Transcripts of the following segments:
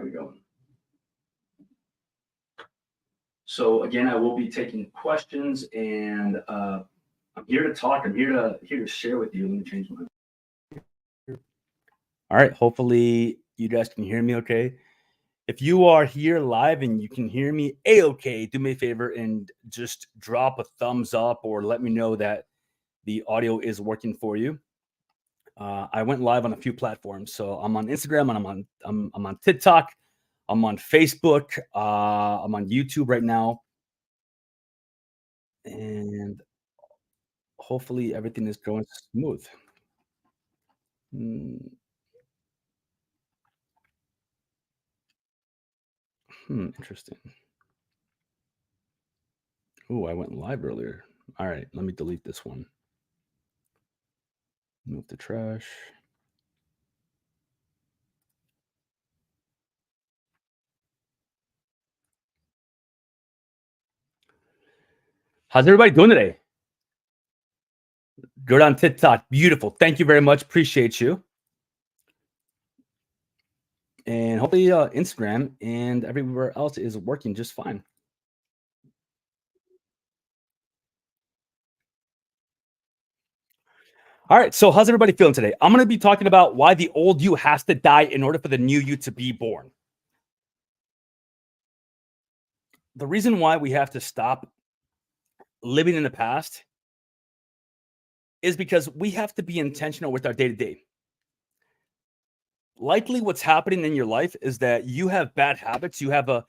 we go. So again, I will be taking questions, and I'm here to talk. I'm here to share with you. Let me change my. All right. Hopefully, you guys can hear me okay. If you are here live and you can hear me, okay, do me a favor and just drop a thumbs up or let me know that the audio is working for you. I went live on a few platforms, so I'm on Instagram and I'm on TikTok, I'm on Facebook, I'm on YouTube right now, and hopefully everything is going smooth. Hmm, interesting. Oh, I went live earlier. All right, let me delete this one. Move the trash. How's everybody doing today? Good on TikTok. Beautiful. Thank you very much. Appreciate you. And hopefully Instagram and everywhere else is working just fine. All right. So how's everybody feeling today? I'm going to be talking about why the old you has to die in order for the new you to be born. The reason why we have to stop living in the past is because we have to be intentional with our day to day. Likely what's happening in your life is that you have bad habits. You have a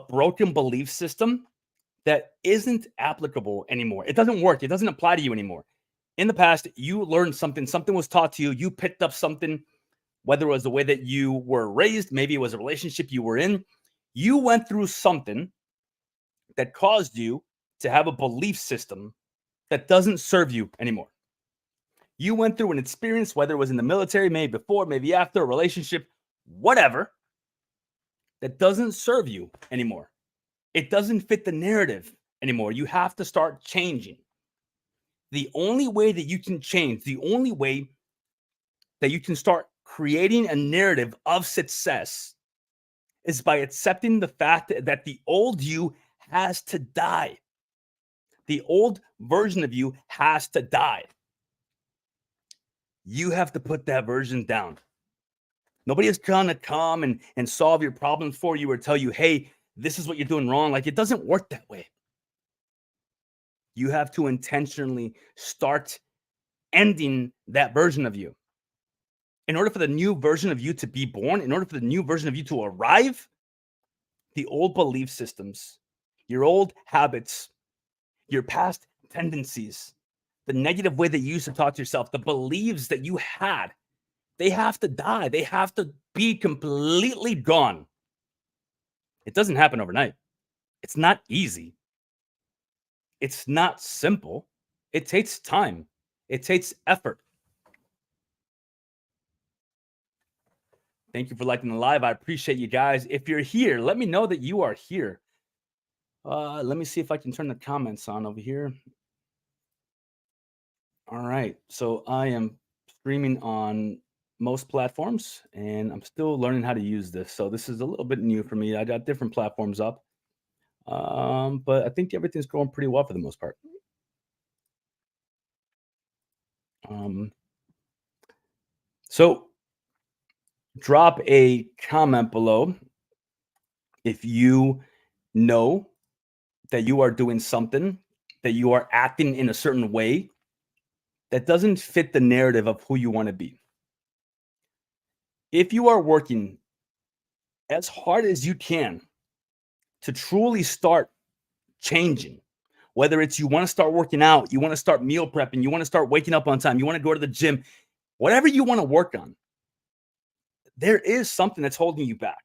broken belief system that isn't applicable anymore. It doesn't work. It doesn't apply to you anymore. In the past, you learned something was taught to you, you picked up something, whether it was the way that you were raised, maybe it was a relationship you were in. You went through something that caused you to have a belief system that doesn't serve you anymore. You went through an experience, whether it was in the military, maybe before, maybe after, a relationship, whatever, that doesn't serve you anymore. It doesn't fit the narrative anymore. You have to start changing. The only way that you can change, the only way that you can start creating a narrative of success is by accepting the fact that the old you has to die. The old version of you has to die. You have to put that version down. Nobody is going to come and solve your problems for you or tell you, hey, this is what you're doing wrong. Like, it doesn't work that way. You have to intentionally start ending that version of you. In order for the new version of you to be born, in order for the new version of you to arrive, the old belief systems, your old habits, your past tendencies, the negative way that you used to talk to yourself, the beliefs that you had, they have to die. They have to be completely gone. It doesn't happen overnight. It's not easy. It's not simple. It takes time. It takes effort. Thank you for liking the live. I appreciate you guys. If you're here, let me know that you are here. Let me see if I can turn the comments on over here. All right. So I am streaming on most platforms and I'm still learning how to use this. So this is a little bit new for me. I got different platforms up. But I think everything's going pretty well for the most part. So drop a comment below if you know that you are doing something, that you are acting in a certain way that doesn't fit the narrative of who you want to be. If you are working as hard as you can to truly start changing, whether it's you want to start working out, you want to start meal prepping, you want to start waking up on time, you want to go to the gym, whatever you want to work on, there is something that's holding you back.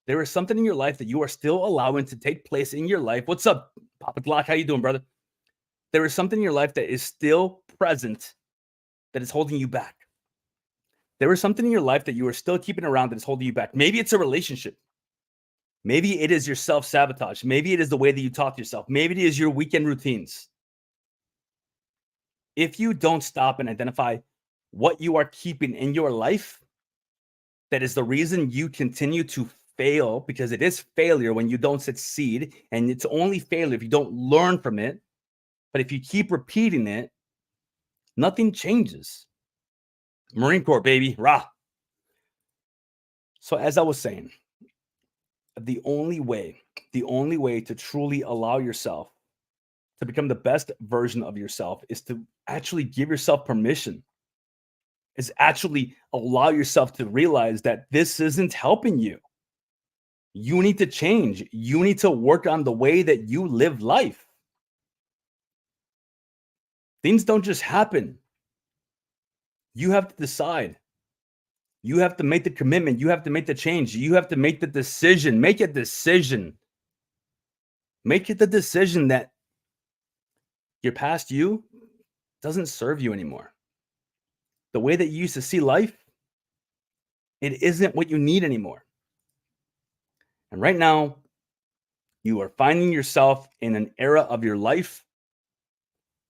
There is something in your life that you are still allowing to take place in your life. What's up, Papa Glock? How you doing, brother? There is something in your life that is still present that is holding you back. There is something in your life that you are still keeping around that is holding you back. Maybe it's a relationship. Maybe it is your self-sabotage. Maybe it is the way that you talk to yourself. Maybe it is your weekend routines. If you don't stop and identify what you are keeping in your life, that is the reason you continue to fail, because it is failure when you don't succeed, and it's only failure if you don't learn from it. But if you keep repeating it, nothing changes. Marine Corps, baby, rah. So as I was saying, the only way to truly allow yourself to become the best version of yourself is to actually give yourself permission, is actually allow yourself to realize that this isn't helping you. You need to change. You need to work on the way that you live life. Things don't just happen. You have to decide. You have to make the commitment. You have to make the change. You have to make the decision. Make a decision. Make it the decision that your past you doesn't serve you anymore. The way that you used to see life, it isn't what you need anymore. And right now, you are finding yourself in an era of your life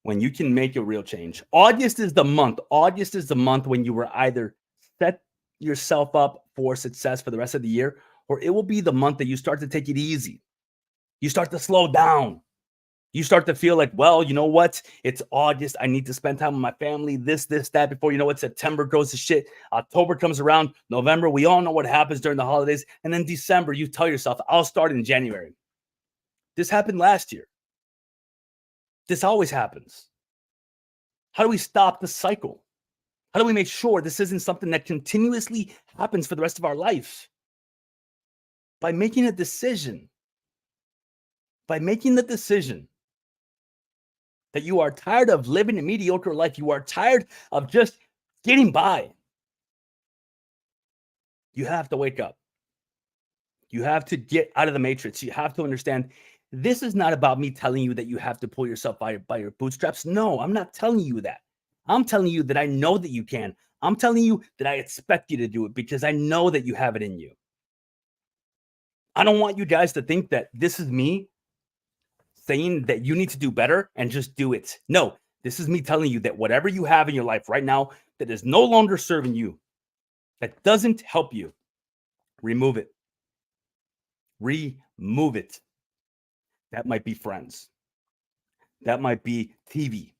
when you can make a real change. August is the month. August is the month when you will either set yourself up for success for the rest of the year, or it will be the month that you start to take it easy. You start to slow down. You start to feel like, well, you know what? It's August. I need to spend time with my family, this, that, before you know what, September goes to shit. October comes around, November, we all know what happens during the holidays. And then December, you tell yourself, I'll start in January. This happened last year. This always happens. How do we stop the cycle? How do we make sure this isn't something that continuously happens for the rest of our life? By making a decision. By making the decision that you are tired of living a mediocre life. You are tired of just getting by. You have to wake up. You have to get out of the matrix. You have to understand this is not about me telling you that you have to pull yourself by your bootstraps. No, I'm not telling you that. I'm telling you that I know that you can. I'm telling you that I expect you to do it because I know that you have it in you. I don't want you guys to think that this is me saying that you need to do better and just do it. No, this is me telling you that whatever you have in your life right now that is no longer serving you, that doesn't help you, remove it. Remove it. That might be friends. That might be TV.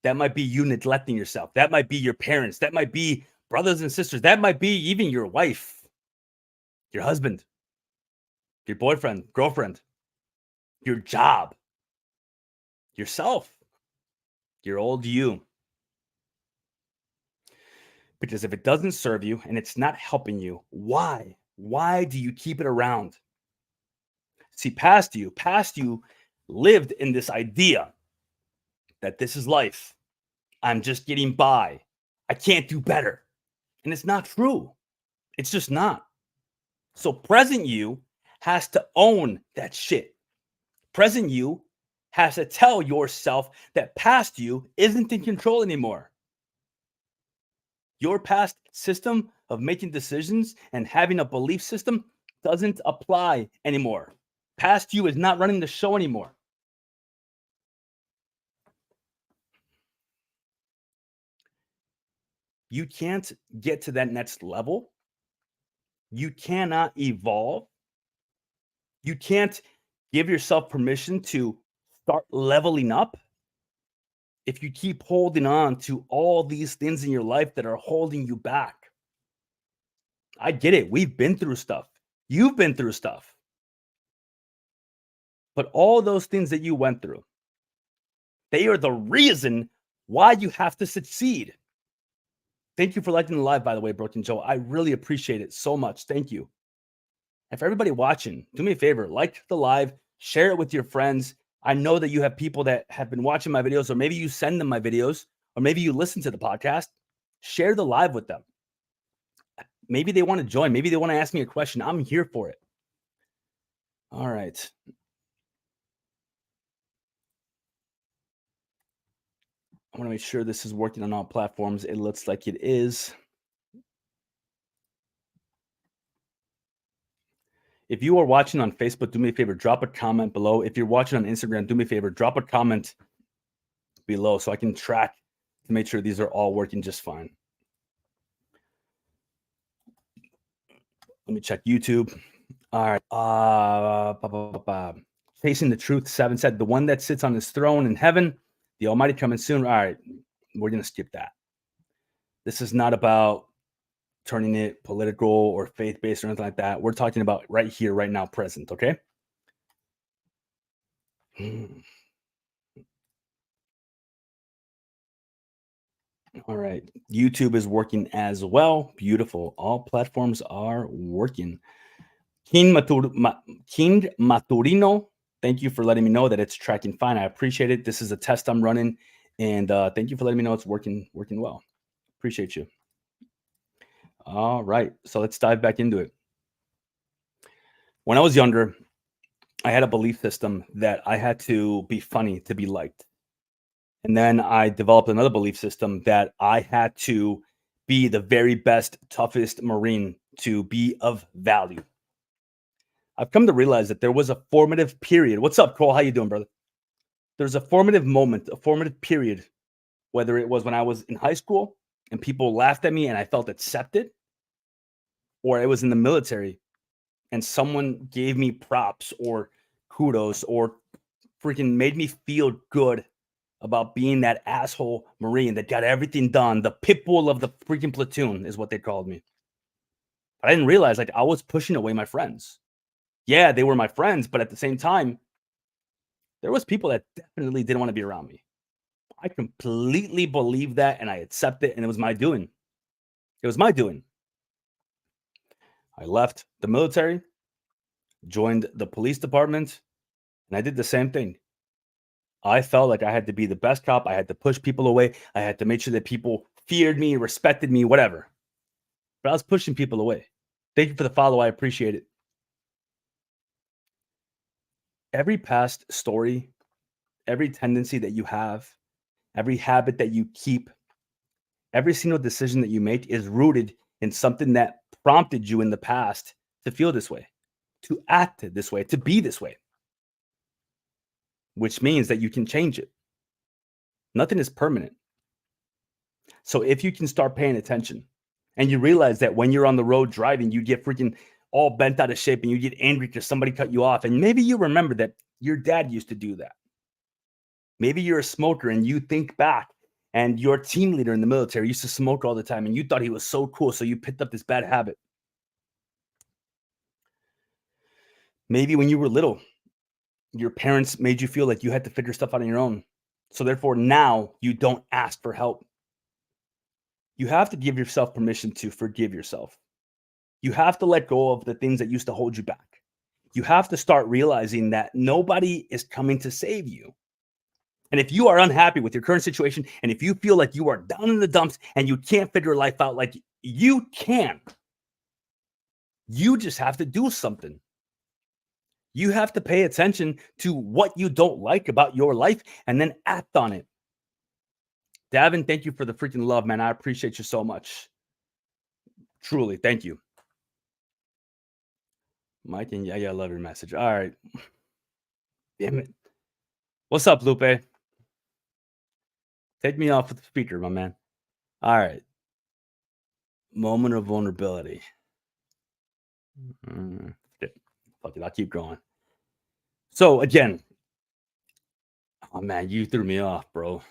That might be you neglecting yourself. That might be your parents. That might be brothers and sisters. That might be even your wife, your husband, your boyfriend, girlfriend, your job, yourself, your old you. Because if it doesn't serve you and it's not helping you, why? Why do you keep it around? See, past you lived in this idea that this is life. I'm just getting by. I can't do better. And it's not true. It's just not. So present you has to own that shit. Present you has to tell yourself that past you isn't in control anymore. Your past system of making decisions and having a belief system doesn't apply anymore. Past you is not running the show anymore. You can't get to that next level. You cannot evolve. You can't give yourself permission to start leveling up if you keep holding on to all these things in your life that are holding you back. I get it. We've been through stuff. You've been through stuff. But all those things that you went through, they are the reason why you have to succeed. Thank you for liking the live, by the way, Broken Joe. I really appreciate it so much. Thank you. And for everybody watching, do me a favor, like the live, share it with your friends. I know that you have people that have been watching my videos, or maybe you send them my videos, or maybe you listen to the podcast. Share the live with them. Maybe they want to join. Maybe they want to ask me a question. I'm here for it. All right. I want to make sure this is working on all platforms. It looks like it is. If you are watching on Facebook, do me a favor, drop a comment below. If you're watching on Instagram, do me a favor, drop a comment below so I can track to make sure these are all working just fine. Let me check YouTube. All right. Facing the Truth 7 said, the one that sits on his throne in heaven, the Almighty coming soon. All right. We're going to skip that. This is not about turning it political or faith based or anything like that. We're talking about right here, right now, present. Okay. All right. YouTube is working as well. Beautiful. All platforms are working. King Maturino, thank you for letting me know that it's tracking fine. I appreciate it. This is a test I'm running, and thank you for letting me know it's working well. Appreciate you. All right, so let's dive back into it. When I was younger, I had a belief system that I had to be funny to be liked. And then I developed another belief system that I had to be the very best, toughest Marine to be of value. I've come to realize that there was a formative period. What's up, Cole? How you doing, brother? There's a formative moment, a formative period, whether it was when I was in high school and people laughed at me and I felt accepted, or it was in the military and someone gave me props or kudos or freaking made me feel good about being that asshole Marine that got everything done. The pit bull of the freaking platoon is what they called me. But I didn't realize like I was pushing away my friends. Yeah, they were my friends, but at the same time, there was people that definitely didn't want to be around me. I completely believe that and I accept it, and it was my doing. It was my doing. I left the military, joined the police department, and I did the same thing. I felt like I had to be the best cop. I had to push people away. I had to make sure that people feared me, respected me, whatever. But I was pushing people away. Thank you for the follow. I appreciate it. Every past story, every tendency that you have, every habit that you keep, every single decision that you make is rooted in something that prompted you in the past to feel this way, to act this way, to be this way, which means that you can change it. Nothing is permanent. So if you can start paying attention and you realize that when you're on the road driving, you get freaking all bent out of shape and you get angry because somebody cut you off. And maybe you remember that your dad used to do that. Maybe you're a smoker and you think back and your team leader in the military used to smoke all the time and you thought he was so cool. So you picked up this bad habit. Maybe when you were little, your parents made you feel like you had to figure stuff out on your own. So therefore now you don't ask for help. You have to give yourself permission to forgive yourself. You have to let go of the things that used to hold you back. You have to start realizing that nobody is coming to save you. And if you are unhappy with your current situation, and if you feel like you are down in the dumps and you can't figure life out like you can, you just have to do something. You have to pay attention to what you don't like about your life and then act on it. Davin, thank you for the freaking love, man. I appreciate you so much. Truly, thank you. Mike and yeah, I love your message. All right. Damn it. What's up, Lupe? Take me off with the speaker, my man. All right. Moment of vulnerability. Fuck it, I'll keep going. So again, oh man, you threw me off, bro.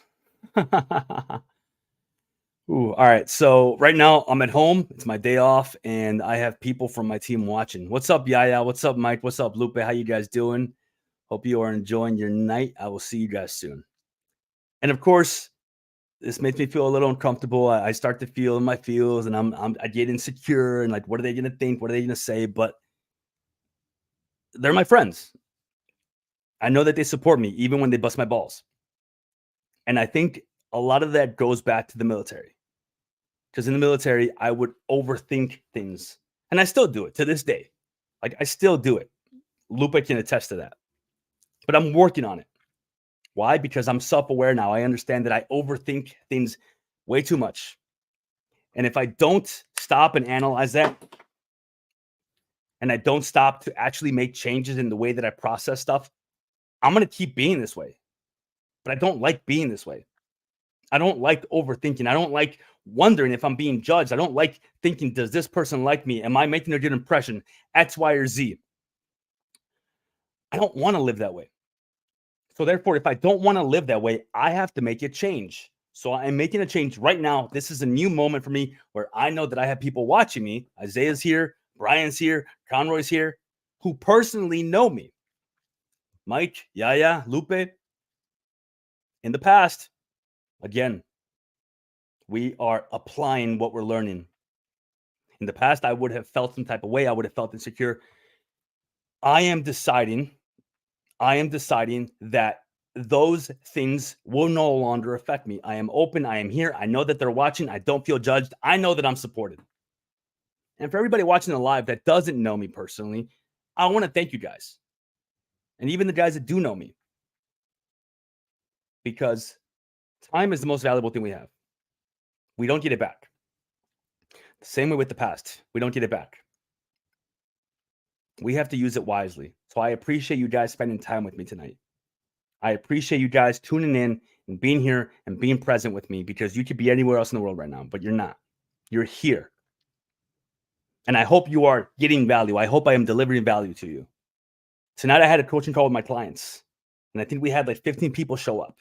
Ooh, all right. So right now I'm at home. It's my day off, and I have people from my team watching. What's up, Yaya? What's up, Mike? What's up, Lupe? How you guys doing? Hope you are enjoying your night. I will see you guys soon. And of course, this makes me feel a little uncomfortable. I start to feel in my feels, and I get insecure, and like, what are they gonna think? What are they gonna say? But they're my friends. I know that they support me even when they bust my balls. And I think a lot of that goes back to the military. Because in the military, I would overthink things. And I still do it to this day. Like, I still do it. Lupe can attest to that. But I'm working on it. Why? Because I'm self-aware now. I understand that I overthink things way too much. And if I don't stop and analyze that, and I don't stop to actually make changes in the way that I process stuff, I'm going to keep being this way. But I don't like being this way. I don't like overthinking. I don't like wondering if I'm being judged. I don't like thinking, does this person like me? Am I making a good impression? X, Y, or Z. I don't want to live that way. So therefore, if I don't want to live that way, I have to make a change. So I'm making a change right now. This is a new moment for me where I know that I have people watching me. Isaiah's here, Brian's here, Conroy's here, who personally know me. Mike, Yaya, Lupe. In the past, again, we are applying what we're learning. In the past, I would have felt some type of way. I would have felt insecure. I am deciding that those things will no longer affect me. I am open. I am here. I know that they're watching. I don't feel judged. I know that I'm supported. And for everybody watching the live that doesn't know me personally, I want to thank you guys. And even the guys that do know me. Because time is the most valuable thing we have. We don't get it back. The same way with the past. We don't get it back. We have to use it wisely. So I appreciate you guys spending time with me tonight. I appreciate you guys tuning in and being here and being present with me, because you could be anywhere else in the world right now, but you're not. You're here. And I hope you are getting value. I hope I am delivering value to you. Tonight I had a coaching call with my clients, and I think we had like 15 people show up.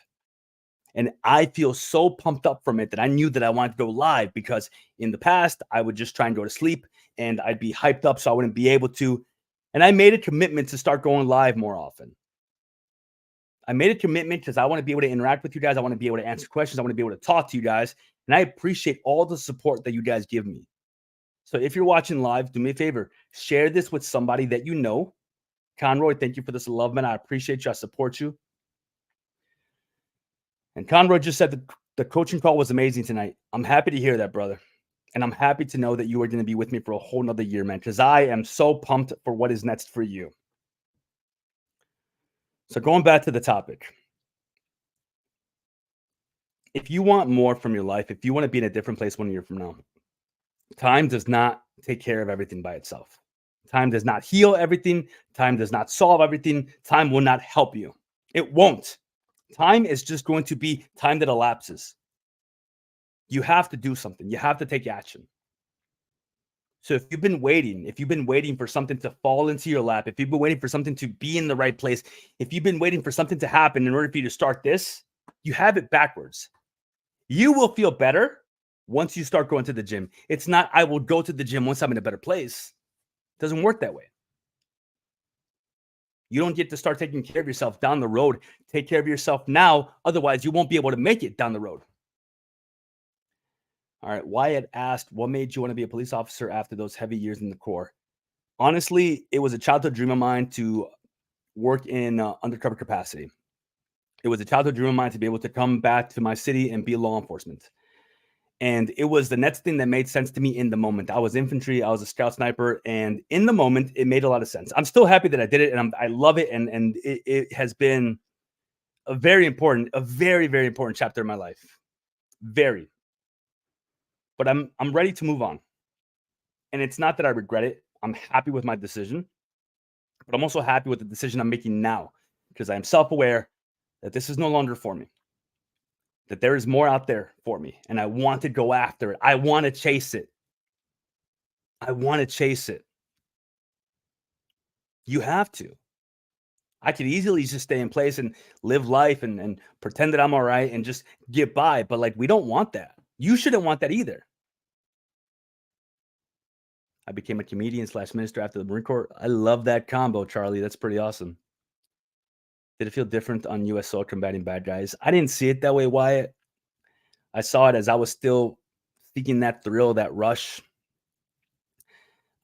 And I feel so pumped up from it that I knew that I wanted to go live, because in the past, I would just try and go to sleep and I'd be hyped up so I wouldn't be able to. And I made a commitment to start going live more often. I made a commitment because I want to be able to interact with you guys. I want to be able to answer questions. I want to be able to talk to you guys. And I appreciate all the support that you guys give me. So if you're watching live, do me a favor, share this with somebody that you know. Conroy, thank you for this love, man. I appreciate you. I support you. And Conroy just said the coaching call was amazing tonight. I'm happy to hear that, brother. And I'm happy to know that you are going to be with me for a whole nother year, man, because I am so pumped for what is next for you. So going back to the topic, if you want more from your life, if you want to be in a different place 1 year from now, time does not take care of everything by itself. Time does not heal everything. Time does not solve everything. Time will not help you. It won't. Time is just going to be time that elapses. You have to do something. You have to take action. So if you've been waiting for something to fall into your lap, if you've been waiting for something to be in the right place, if you've been waiting for something to happen in order for you to start this, you have it backwards. You will feel better once you start going to the gym. It's not, I will go to the gym once I'm in a better place. It doesn't work that way. You don't get to start taking care of yourself down the road. Take care of yourself now. Otherwise, you won't be able to make it down the road. All right. Wyatt asked, what made you want to be a police officer after those heavy years in the Corps? Honestly, it was a childhood dream of mine to work in undercover capacity. It was a childhood dream of mine to be able to come back to my city and be law enforcement. And it was the next thing that made sense to me in the moment. I was infantry. I was a scout sniper. And in the moment, it made a lot of sense. I'm still happy that I did it. And I love it. And it has been a very, very important chapter in my life. Very. But I'm ready to move on. And it's not that I regret it. I'm happy with my decision. But I'm also happy with the decision I'm making now, because I am self-aware that this is no longer for me. That there is more out there for me, and I want to go after it. I want to chase it. I want to chase it. You have to. I could easily just stay in place and live life and pretend that I'm all right and just get by. But like, we don't want that. You shouldn't want that either. I became a comedian / minister after the Marine Corps. I love that combo, Charlie. That's pretty awesome. Did it feel different on U.S. soil combating bad guys? I didn't see it that way, Wyatt. I saw it as I was still seeking that thrill, that rush.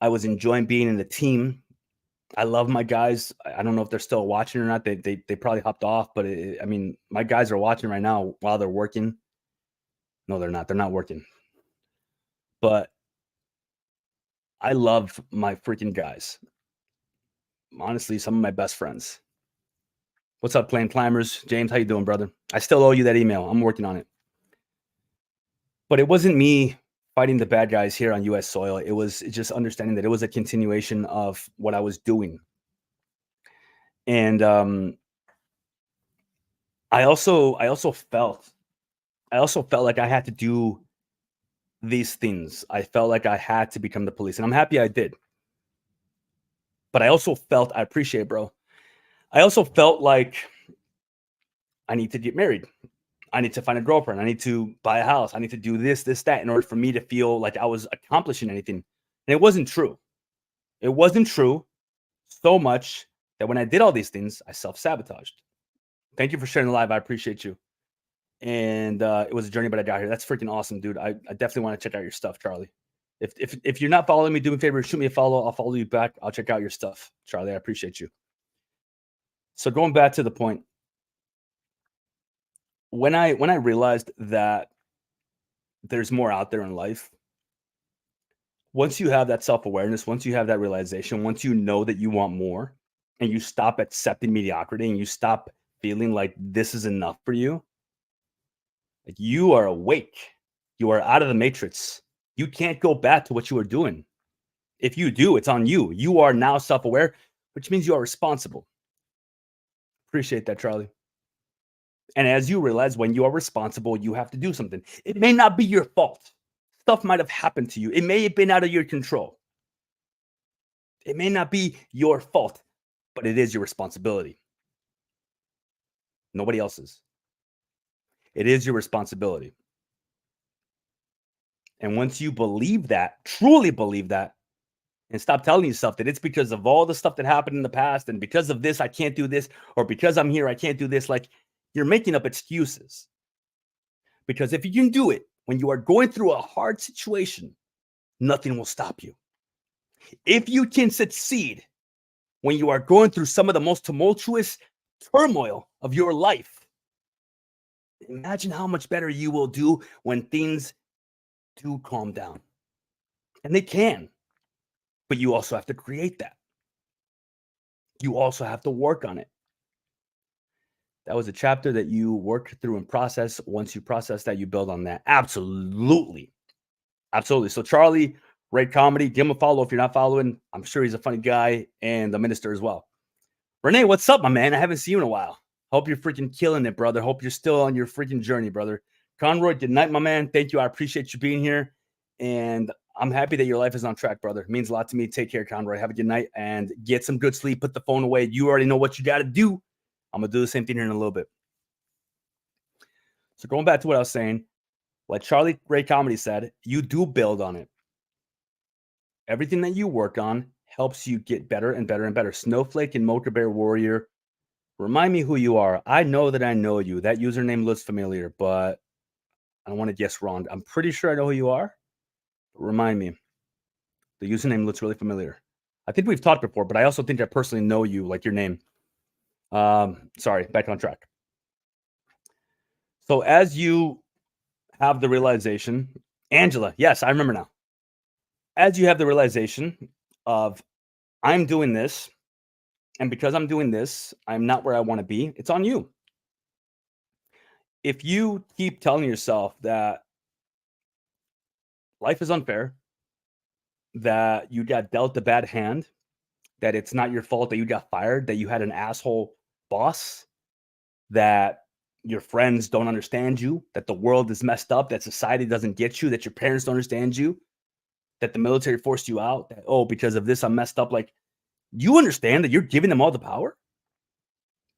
I was enjoying being in the team. I love my guys. I don't know if they're still watching or not. They probably hopped off, but I mean, my guys are watching right now while they're working. No, they're not. They're not working. But I love my freaking guys. Honestly, some of my best friends. What's up, Plane Climbers? James, how you doing, brother? I still owe you that email. I'm working on it. But it wasn't me fighting the bad guys here on U.S. soil. It was just understanding that it was a continuation of what I was doing. And I also felt like I had to do these things, I felt like I had to become the police, and I'm happy I did. But I also felt, I appreciate, bro. I also felt like I need to get married. I need to find a girlfriend. I need to buy a house. I need to do this, this, that in order for me to feel like I was accomplishing anything. And it wasn't true. It wasn't true so much that when I did all these things, I self-sabotaged. Thank you for sharing the live. I appreciate you. And it was a journey, but I got here. That's freaking awesome, dude. I definitely want to check out your stuff, Charlie. If you're not following me, do me a favor, shoot me a follow. I'll follow you back. I'll check out your stuff, Charlie. I appreciate you. So going back to the point, when I realized that there's more out there in life, once you have that self-awareness, once you have that realization, once you know that you want more, and you stop accepting mediocrity and you stop feeling like this is enough for you, like you are awake. You are out of the matrix. You can't go back to what you were doing. If you do, it's on you. You are now self-aware, which means you are responsible. Appreciate that, Charlie. And as you realize, when you are responsible, you have to do something. It may not be your fault. Stuff might have happened to you. It may have been out of your control. It may not be your fault, but it is your responsibility. Nobody else's. It is your responsibility. And once you believe that, truly believe that, and stop telling yourself that it's because of all the stuff that happened in the past, and because of this, I can't do this, or because I'm here, I can't do this. Like, you're making up excuses. Because if you can do it when you are going through a hard situation, nothing will stop you. If you can succeed when you are going through some of the most tumultuous turmoil of your life, imagine how much better you will do when things do calm down. And they can, but you also have to create that. You also have to work on it. That was a chapter that you work through and process. Once you process that, you build on that. Absolutely. Absolutely. So Charlie, Ray Comedy, give him a follow if you're not following. I'm sure he's a funny guy and a minister as well. Renee, what's up, my man? I haven't seen you in a while. Hope you're freaking killing it, brother. Hope you're still on your freaking journey, brother. Conroy, good night, my man. Thank you. I appreciate you being here. And I'm happy that your life is on track, brother. It means a lot to me. Take care, Conroy. Have a good night and get some good sleep. Put the phone away. You already know what you got to do. I'm going to do the same thing here in a little bit. So going back to what I was saying, like Charlie Ray Comedy said, you do build on it. Everything that you work on helps you get better and better and better. Snowflake and Mocha Bear Warrior, remind me who you are. I know that I know you. That username looks familiar, but I don't want to guess wrong. I'm pretty sure I know who you are. Remind me. The username looks really familiar. I think we've talked before, but I also think I personally know you, like your name. Sorry, back on track. So as you have the realization, Angela, yes, I remember now. As you have the realization of I'm doing this, and because I'm doing this, I'm not where I want to be, it's on you. If you keep telling yourself that life is unfair, that you got dealt a bad hand, that it's not your fault that you got fired, that you had an asshole boss, that your friends don't understand you, that the world is messed up, that society doesn't get you, that your parents don't understand you, that the military forced you out, that, oh, because of this, I'm messed up. Like, you understand that you're giving them all the power?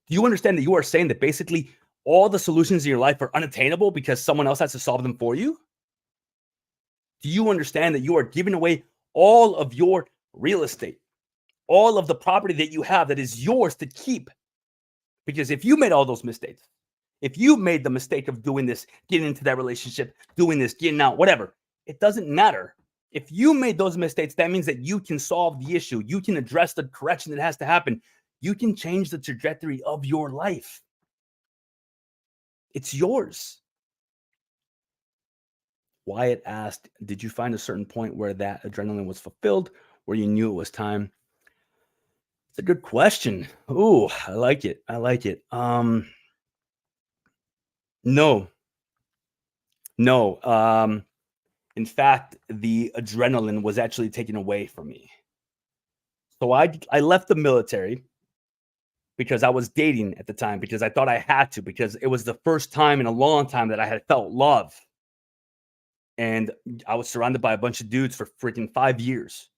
Do you understand that you are saying that basically all the solutions in your life are unattainable because someone else has to solve them for you? Do you understand that you are giving away all of your real estate, all of the property that you have that is yours to keep? Because if you made all those mistakes, if you made the mistake of doing this, getting into that relationship, doing this, getting out, whatever, it doesn't matter. If you made those mistakes, that means that you can solve the issue. You can address the correction that has to happen. You can change the trajectory of your life. It's yours. Wyatt asked, did you find a certain point where that adrenaline was fulfilled, where you knew it was time? It's a good question. Ooh, I like it. I like it. No. In fact, the adrenaline was actually taken away from me. So I left the military because I was dating at the time, because I thought I had to, because it was the first time in a long time that I had felt love. And I was surrounded by a bunch of dudes for freaking 5 years.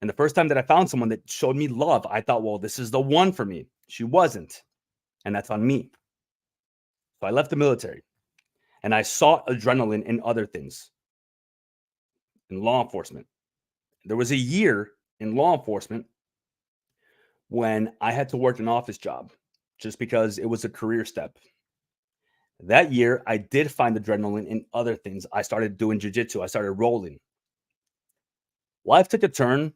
And the first time that I found someone that showed me love, I thought, well, this is the one for me. She wasn't. And that's on me. So I left the military and I sought adrenaline in other things, in law enforcement. There was a year in law enforcement when I had to work an office job just because it was a career step. That year, I did find adrenaline in other things. I started doing jujitsu. I started rolling. Life took a turn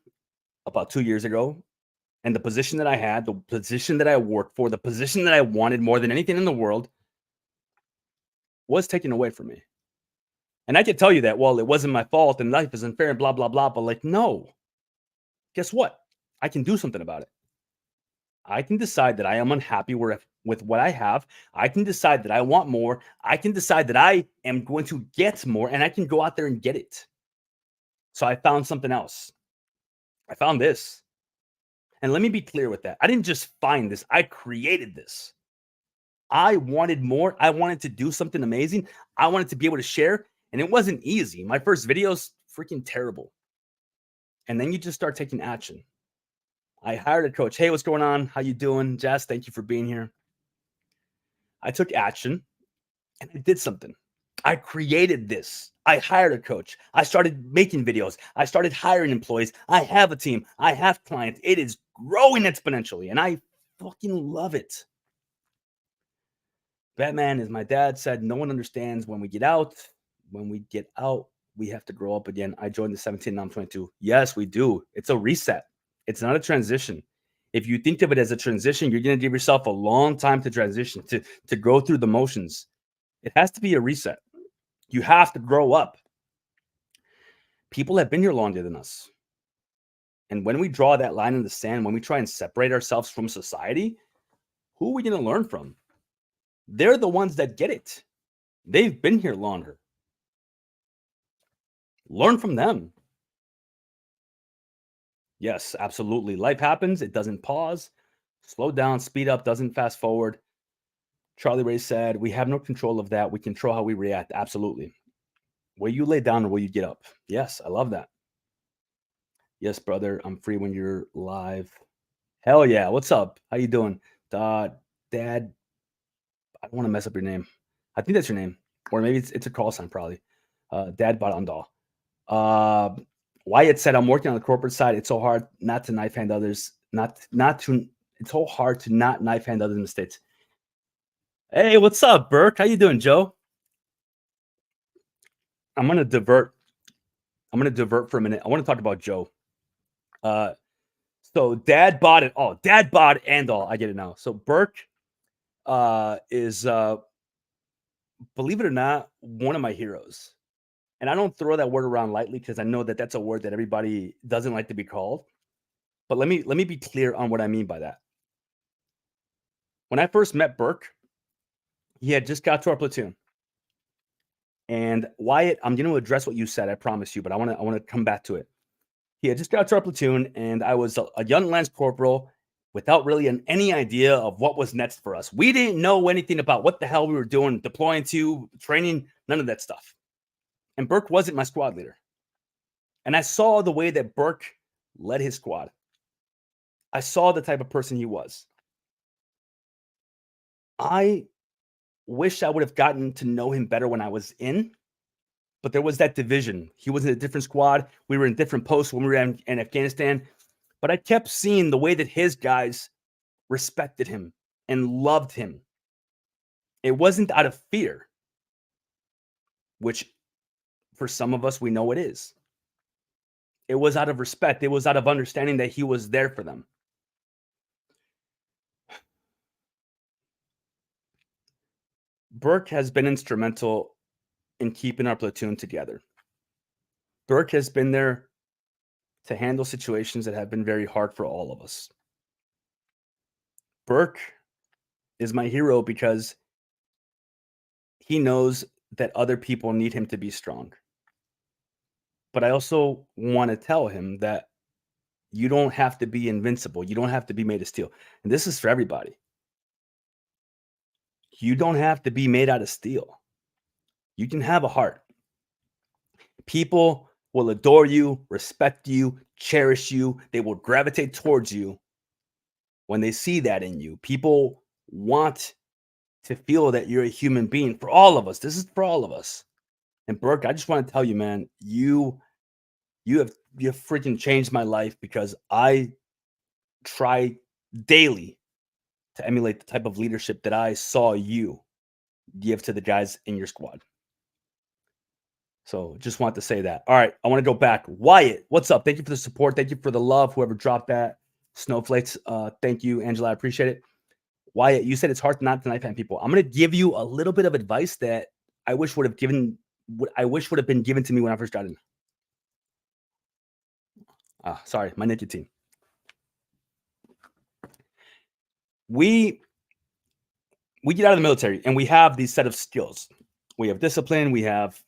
about 2 years ago. And the position that I had, the position that I worked for, the position that I wanted more than anything in the world was taken away from me. And I could tell you that, well, it wasn't my fault and life is unfair and blah, blah, blah. But like, no, guess what? I can do something about it. I can decide that I am unhappy with what I have. I can decide that I want more. I can decide that I am going to get more and I can go out there and get it. So I found something else. I found this. And let me be clear with that. I didn't just find this, I created this. I wanted more. I wanted to do something amazing. I wanted to be able to share. And it wasn't easy. My first video's freaking terrible. And then you just start taking action. I hired a coach. Hey, what's going on? How you doing? Jess, thank you for being here. I took action and I did something. I created this. I hired a coach. I started making videos. I started hiring employees. I have a team. I have clients. It is growing exponentially and I fucking love it. Batman, as my dad said, no one understands when we get out. When we get out, we have to grow up again. I joined the 17, now I'm 22. Yes, we do. It's a reset. It's not a transition. If you think of it as a transition, you're going to give yourself a long time to transition, to go through the motions. It has to be a reset. You have to grow up. People have been here longer than us. And when we draw that line in the sand, when we try and separate ourselves from society, who are we going to learn from? They're the ones that get it. They've been here longer. Learn from them. Yes, absolutely. Life happens. It doesn't pause. Slow down, speed up, doesn't fast forward. Charlie Ray said, we have no control of that. We control how we react. Absolutely. Will you lay down or will you get up? Yes, I love that. Yes, brother. I'm free when you're live. Hell yeah. What's up? How you doing? Dad, I don't want to mess up your name. I think that's your name. Or maybe it's a call sign, probably. Dad Barandal. Wyatt said, I'm working on the corporate side. It's so hard not to knife hand others, it's so hard to not knife hand others' mistakes. Hey, what's up, Burke? How you doing, Joe? I'm gonna divert for a minute. I want to talk about Joe. So Dad bought it all. Dad bought and all. I get it now. So Burke is believe it or not, one of my heroes. And I don't throw that word around lightly because I know that that's a word that everybody doesn't like to be called. But let me be clear on what I mean by that. When I first met Burke, he had just got to our platoon. And Wyatt, I'm going to address what you said, I promise you, but I want to come back to it. He had just got to our platoon, and I was a young lance corporal without really any idea of what was next for us. We didn't know anything about what the hell we were doing, deploying to, training, none of that stuff. And Burke wasn't my squad leader. And I saw the way that Burke led his squad. I saw the type of person he was. I wish I would have gotten to know him better when I was in, but there was that division. He was in a different squad. We were in different posts when we were in Afghanistan. But I kept seeing the way that his guys respected him and loved him. It wasn't out of fear, which for some of us, we know it is. It was out of respect. It was out of understanding that he was there for them. Burke has been instrumental in keeping our platoon together. Burke has been there to handle situations that have been very hard for all of us. Burke is my hero because he knows that other people need him to be strong. But I also want to tell him that you don't have to be invincible. You don't have to be made of steel. And this is for everybody. You don't have to be made out of steel. You can have a heart. People will adore you, respect you, cherish you. They will gravitate towards you when they see that in you. People want to feel that you're a human being. For all of us, this is for all of us. And Burke, I just want to tell you, man, you have freaking changed my life because I try daily to emulate the type of leadership that I saw you give to the guys in your squad. So just want to say that. All right, I want to go back. Wyatt, what's up? Thank you for the support. Thank you for the love. Whoever dropped that, snowflakes. Thank you, Angela. I appreciate it. Wyatt, you said it's hard not to knife hand people. I'm going to give you a little bit of advice that I wish would have been given to me when I first got in. Sorry, my nicotine. We get out of the military and we have these set of skills. We have discipline. We have,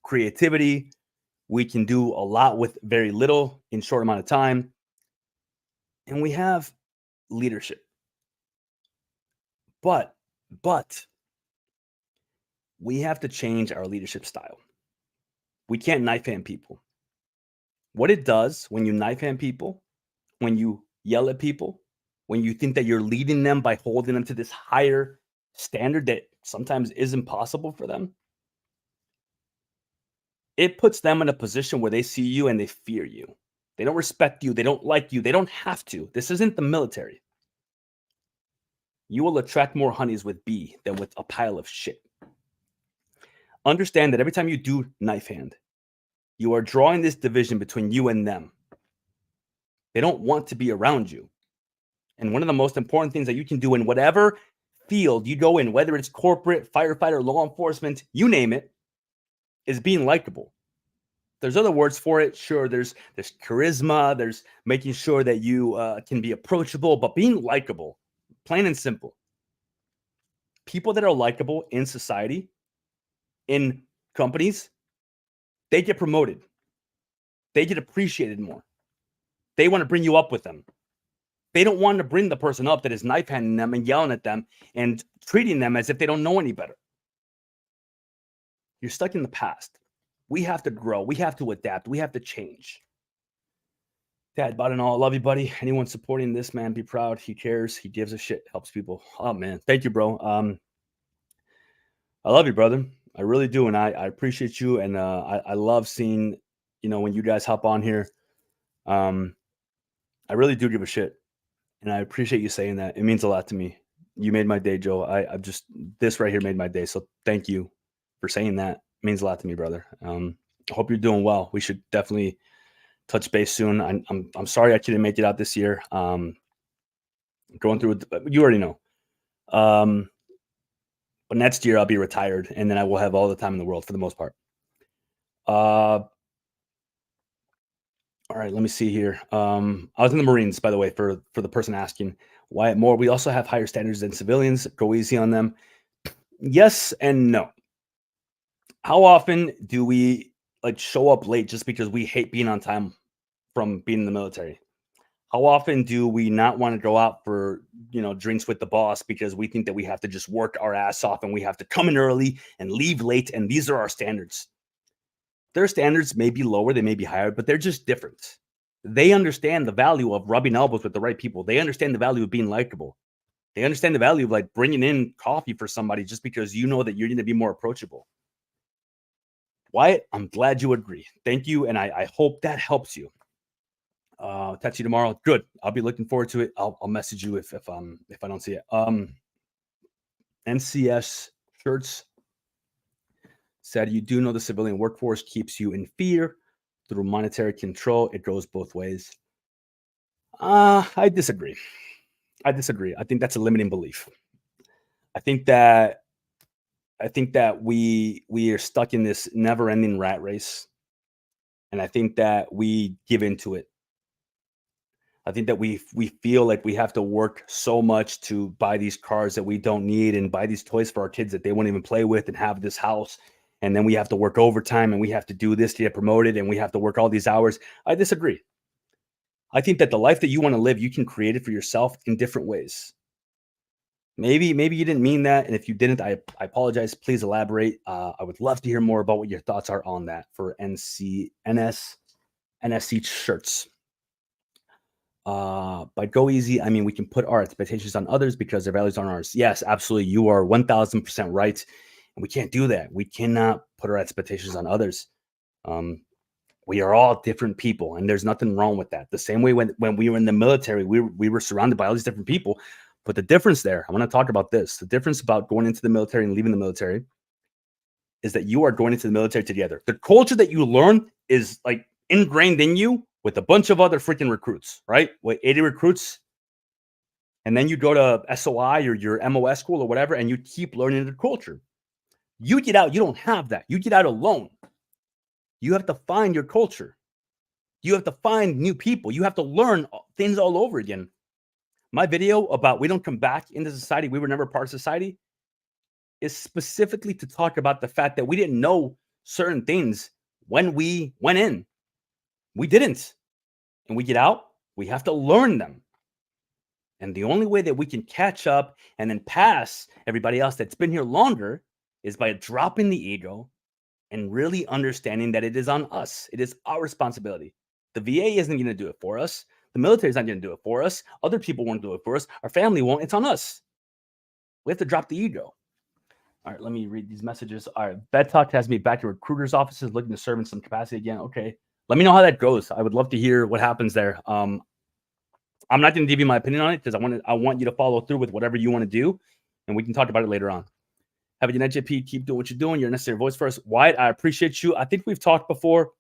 creativity. We can do a lot with very little in short amount of time. And we have leadership. But we have to change our leadership style. We can't knife hand people. What it does when you knife hand people, when you yell at people, when you think that you're leading them by holding them to this higher standard that sometimes is impossible for them, it puts them in a position where they see you and they fear you. They don't respect you. They don't like you. They don't have to. This isn't the military. You will attract more honeys with bee than with a pile of shit. Understand that every time you do knife hand, you are drawing this division between you and them. They don't want to be around you. And one of the most important things that you can do in whatever field you go in, whether it's corporate, firefighter, law enforcement, you name it, is being likable. There's other words for it. Sure, there's charisma. There's making sure that you can be approachable, but being likable, plain and simple. People that are likable in society, in companies, they get promoted. They get appreciated more. They want to bring you up with them. They don't want to bring the person up that is knife handing them and yelling at them and treating them as if they don't know any better. You're stuck in the past. We have to grow. We have to adapt. We have to change. Dad, bought and all. I love you, buddy. Anyone supporting this, man, be proud. He cares. He gives a shit. Helps people. Oh, man. Thank you, bro. I love you, brother. I really do. And I appreciate you. And I love seeing, when you guys hop on here. I really do give a shit. And I appreciate you saying that. It means a lot to me. You made my day, Joe. This right here made my day. So thank you for saying that. It means a lot to me, brother. I hope you're doing well. We should definitely touch base soon. I'm sorry I couldn't make it out this year. Going through it, you already know. But next year I'll be retired, and then I will have all the time in the world for the most part. All right, let me see here. I was in the Marines, by the way, for the person asking. Wyatt Moore, we also have higher standards than civilians. Go easy on them. Yes and no. How often do we show up late just because we hate being on time from being in the military? How often do we not want to go out for, drinks with the boss because we think that we have to just work our ass off and we have to come in early and leave late, and these are our standards? Their standards may be lower, they may be higher, but they're just different. They understand the value of rubbing elbows with the right people. They understand the value of being likable. They understand the value of bringing in coffee for somebody just because you know that you're going to be more approachable. Wyatt, I'm glad you agree. Thank you, and I hope that helps you. Text you tomorrow. Good. I'll be looking forward to it. I'll message you if I don't see it. NCS shirts said, you do know the civilian workforce keeps you in fear through monetary control. It goes both ways. I disagree. I think that's a limiting belief. I think that we are stuck in this never-ending rat race, and I think that we give into it. I think that we feel like we have to work so much to buy these cars that we don't need and buy these toys for our kids that they won't even play with and have this house. And then we have to work overtime and we have to do this to get promoted and we have to work all these hours. I disagree. I think that the life that you want to live, you can create it for yourself in different ways. Maybe you didn't mean that, and if you didn't, I apologize. Please elaborate. I would love to hear more about what your thoughts are on that for NSC shirts. By go easy, I mean we can put our expectations on others because their values aren't ours. Yes, absolutely. You are 1000% right. And we can't do that. We cannot put our expectations on others. Um, we are all different people, and there's nothing wrong with that. The same way when we were in the military, we were surrounded by all these different people. But the difference there, I want to talk about this. The difference about going into the military and leaving the military is that you are going into the military together. The culture that you learn is like ingrained in you with a bunch of other freaking recruits, right? With 80 recruits. And then you go to SOI or your MOS school or whatever, and you keep learning the culture. You get out, you don't have that. You get out alone. You have to find your culture. You have to find new people. You have to learn things all over again. My video about we don't come back into society, we were never part of society, is specifically to talk about the fact that we didn't know certain things when we went in. We didn't. And we get out, we have to learn them. And the only way that we can catch up and then pass everybody else that's been here longer is by dropping the ego and really understanding that it is on us. It is our responsibility. The VA isn't going to do it for us. The military is not going to do it for us. Other people won't do it for us. Our family won't. It's on us. We have to drop the ego. All right, let me read these messages. All right, Bed Talk has me back to recruiters' offices looking to serve in some capacity again. Okay, let me know how that goes. I would love to hear what happens there. I'm not going to give you my opinion on it because I want you to follow through with whatever you want to do, and we can talk about it later on. Have a good night, JP. Keep doing what you're doing. You're a necessary voice for us. Wyatt, I appreciate you. I think we've talked before.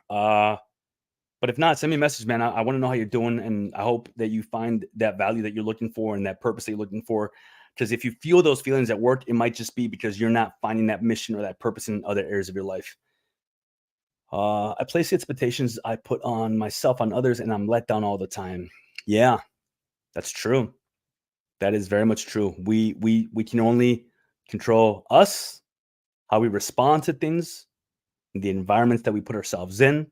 But if not, send me a message, man. I want to know how you're doing, and I hope that you find that value that you're looking for and that purpose that you're looking for. Because if you feel those feelings at work, it might just be because you're not finding that mission or that purpose in other areas of your life. I place the expectations I put on myself on others, and I'm let down all the time. Yeah, that's true. That is very much true. We can only control us, how we respond to things, the environments that we put ourselves in,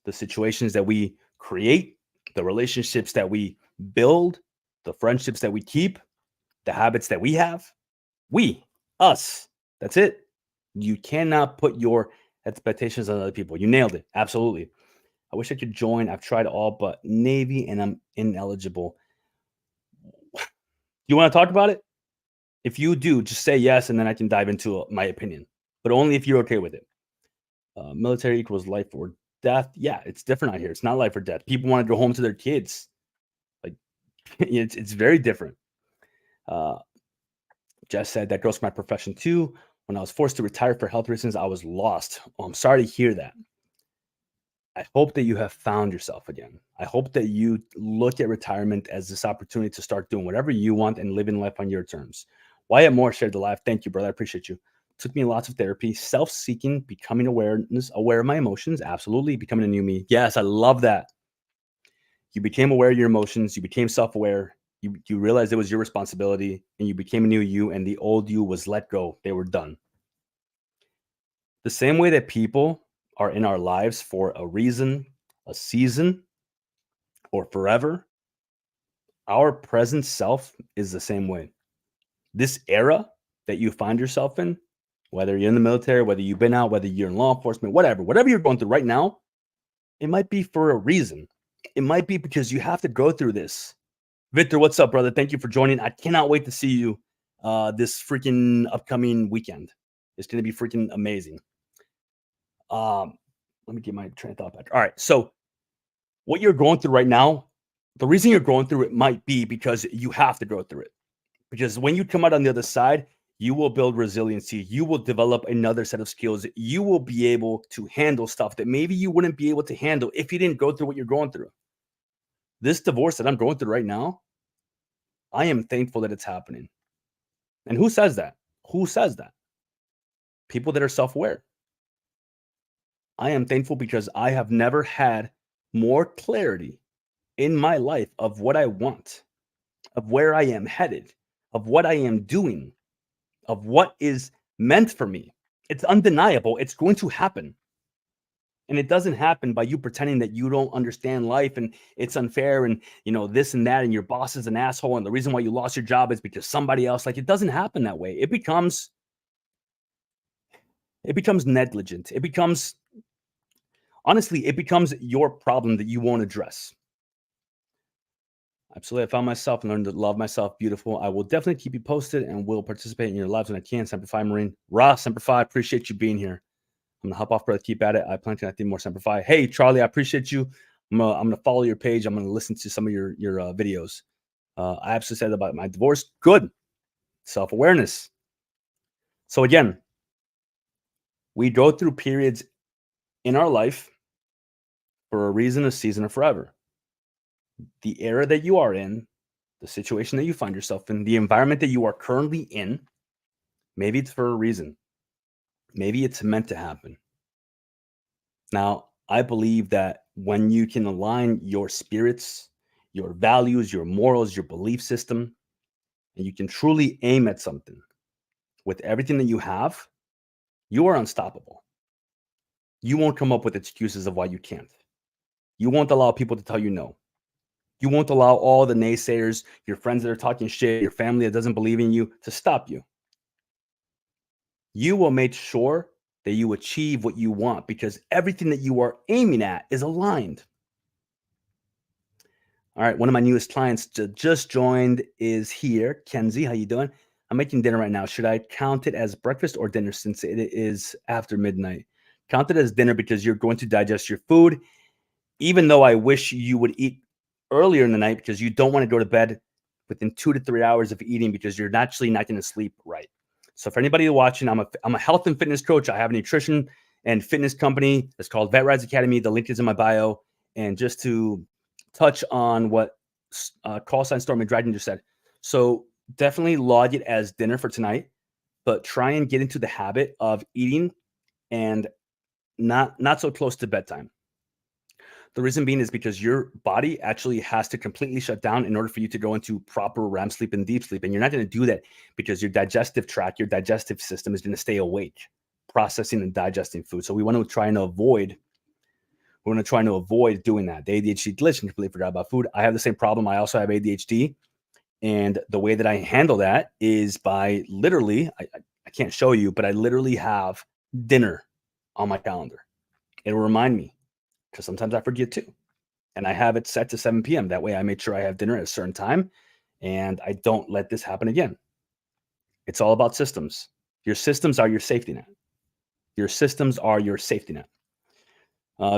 the situations that we create, the relationships that we build, the friendships that we keep, the habits that we have. Us. That's it. You cannot put your expectations on other people. You nailed it. Absolutely. I wish I could join. I've tried all but Navy and I'm ineligible. You want to talk about it? If you do, just say yes, and then I can dive into my opinion, but only if you're okay with it. Military equals life or death. Yeah, it's different out here. It's not life or death. People want to go home to their kids. Like it's very different. Jess said that goes for my profession too. When I was forced to retire for health reasons, I was lost. Oh, I'm sorry to hear that. I hope that you have found yourself again. I hope that you look at retirement as this opportunity to start doing whatever you want and living life on your terms. Wyatt Moore shared the life. Thank you, brother. I appreciate you. Took me lots of therapy, self-seeking, becoming aware of my emotions. Absolutely. Becoming a new me. Yes, I love that. You became aware of your emotions. You became self-aware. You realized it was your responsibility, and you became a new you, and the old you was let go. They were done. The same way that people are in our lives for a reason, a season, or forever, our present self is the same way. This era that you find yourself in, whether you're in the military, whether you've been out, whether you're in law enforcement, whatever you're going through right now, it might be for a reason. It might be because you have to go through this. Victor, what's up, brother? Thank you for joining. I cannot wait to see you this freaking upcoming weekend. It's going to be freaking amazing. Let me get my train of thought back. All right. So what you're going through right now, the reason you're going through it might be because you have to go through it. Because when you come out on the other side, you will build resiliency. You will develop another set of skills. You will be able to handle stuff that maybe you wouldn't be able to handle if you didn't go through what you're going through. This divorce that I'm going through right now, I am thankful that it's happening. And who says that? Who says that? People that are self-aware. I am thankful because I have never had more clarity in my life of what I want, of where I am headed, of what I am doing, of what is meant for me. It's undeniable. It's going to happen. And it doesn't happen by you pretending that you don't understand life and it's unfair and this and that and your boss is an asshole and the reason why you lost your job is because somebody else. Like, it doesn't happen that way. It becomes negligent. It becomes honestly, it becomes your problem that you won't address. Absolutely. I found myself and learned to love myself. Beautiful. I will definitely keep you posted and will participate in your lives when I can. Semper Fi Marine. Ross, Semper Fi, appreciate you being here. I'm gonna hop off, brother. Keep at it. I plan to connect more Semper Fi. Hey, Charlie, I appreciate you. I'm gonna follow your page. I'm gonna listen to some of your videos. I absolutely said about my divorce. Good. Self-awareness. So again, we go through periods in our life for a reason, a season, or forever. The era that you are in, the situation that you find yourself in, the environment that you are currently in, maybe it's for a reason. Maybe it's meant to happen. Now, I believe that when you can align your spirits, your values, your morals, your belief system, and you can truly aim at something with everything that you have, you are unstoppable. You won't come up with excuses of why you can't. You won't allow people to tell you no. You won't allow all the naysayers, your friends that are talking shit, your family that doesn't believe in you to stop you. You will make sure that you achieve what you want because everything that you are aiming at is aligned. All right, one of my newest clients just joined is here. Kenzie, how you doing? I'm making dinner right now. Should I count it as breakfast or dinner since it is after midnight? Count it as dinner because you're going to digest your food, even though I wish you would eat earlier in the night because you don't want to go to bed within 2 to 3 hours of eating because you're naturally not going to sleep right. So for anybody watching, I'm a health and fitness coach. I have a nutrition and fitness company. It's called Vet Rise Academy. The link is in my bio. And just to touch on what Call Sign Stormy Dragon just said. So definitely log it as dinner for tonight, but try and get into the habit of eating and not so close to bedtime. The reason being is because your body actually has to completely shut down in order for you to go into proper REM sleep and deep sleep. And you're not going to do that because your digestive tract, your digestive system is going to stay awake, processing and digesting food. So we want to try and avoid doing that. The ADHD glitch and completely forgot about food. I have the same problem. I also have ADHD. And the way that I handle that is by literally, I can't show you, but I literally have dinner on my calendar. It'll remind me because sometimes I forget too. And I have it set to 7 p.m. That way I make sure I have dinner at a certain time and I don't let this happen again. It's all about systems. Your systems are your safety net. Your systems are your safety net.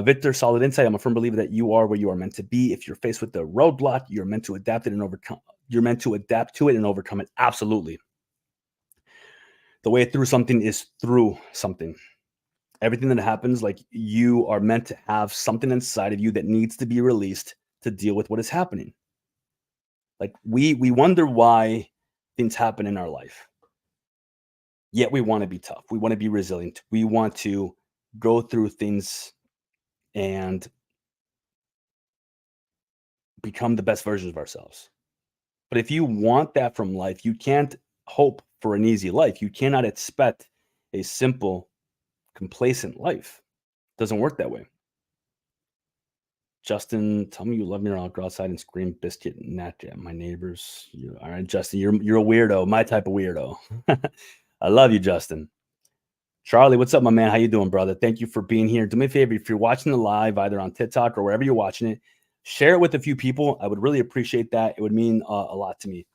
Victor, solid insight. I'm a firm believer that you are where you are meant to be. If you're faced with a roadblock, you're meant to adapt it and overcome. You're meant to adapt to it and overcome it. Absolutely. The way through something is through something. Everything that happens, like you are meant to have something inside of you that needs to be released to deal with what is happening. Like we wonder why things happen in our life. Yet we want to be tough. We want to be resilient. We want to go through things and become the best versions of ourselves. But if you want that from life, you can't hope for an easy life. You cannot expect a simple, complacent life. It doesn't work that way. Justin, tell me you love me or I'll go outside and scream biscuit and nat at my neighbors. All right, Justin, you're a weirdo, my type of weirdo. I love you, Justin. Charlie, what's up, my man? How you doing, brother? Thank you for being here. Do me a favor, if you're watching the live, either on TikTok or wherever you're watching it, share it with a few people. I would really appreciate that. It would mean a lot to me.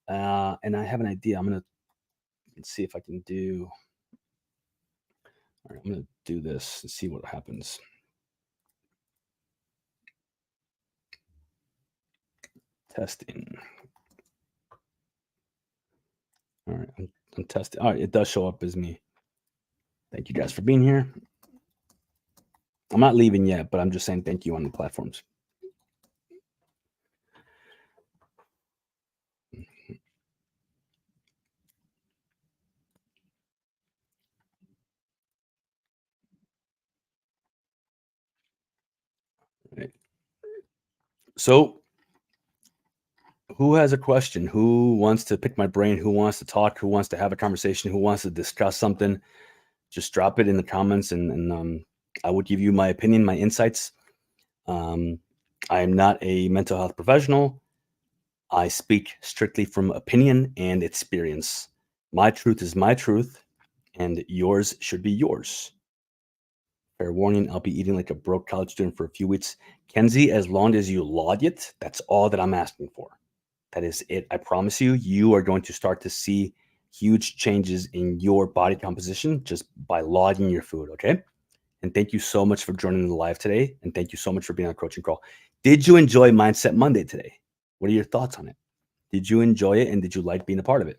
And I have an idea. I'm going to see if I can do. All right, I'm going to do this and see what happens. Testing. All right, I'm testing. All right, it does show up as me. Thank you guys for being here. I'm not leaving yet, but I'm just saying thank you on the platforms. Right. So, who has a question? Who wants to pick my brain? Who wants to talk? Who wants to have a conversation? Who wants to discuss something? Just drop it in the comments and I would give you my opinion, my insights. I am not a mental health professional. I speak strictly from opinion and experience. My truth is my truth, and yours should be yours. Fair warning, I'll be eating like a broke college student for a few weeks. Kenzie, as long as you log it, that's all that I'm asking for. That is it. I promise you, you are going to start to see huge changes in your body composition just by logging your food, okay? And thank you so much for joining the live today. And thank you so much for being on Coaching Call. Did you enjoy Mindset Monday today? What are your thoughts on it? Did you enjoy it and did you like being a part of it?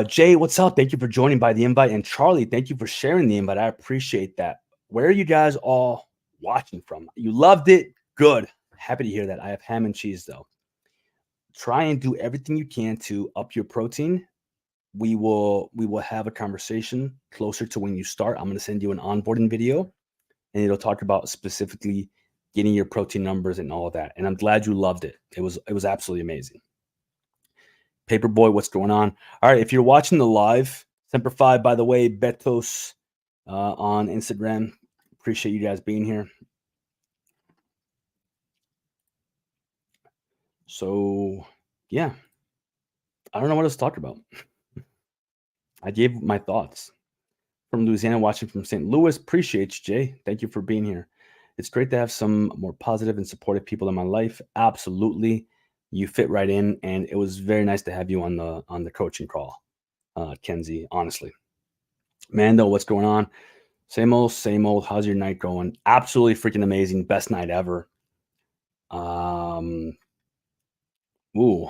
Jay, what's up? Thank you for joining by the invite. And Charlie, thank you for sharing the invite. I appreciate that. Where are you guys all watching from? You loved it? Good. Happy to hear that. I have ham and cheese though. Try and do everything you can to up your protein. We will have a conversation closer to when you start. I'm going to send you an onboarding video and it'll talk about specifically getting your protein numbers and all of that. And I'm glad you loved it. It was absolutely amazing. Paperboy, what's going on? All right, if you're watching the live, Semper5, by the way, Betos on Instagram. Appreciate you guys being here. So, yeah. I don't know what else to talk about. I gave my thoughts. From Louisiana, watching from St. Louis. Appreciate you, Jay. Thank you for being here. It's great to have some more positive and supportive people in my life. Absolutely. You fit right in, and it was very nice to have you on the coaching call, Kenzie, honestly. Mando, what's going on? Same old, same old. How's your night going? Absolutely freaking amazing. Best night ever. Ooh,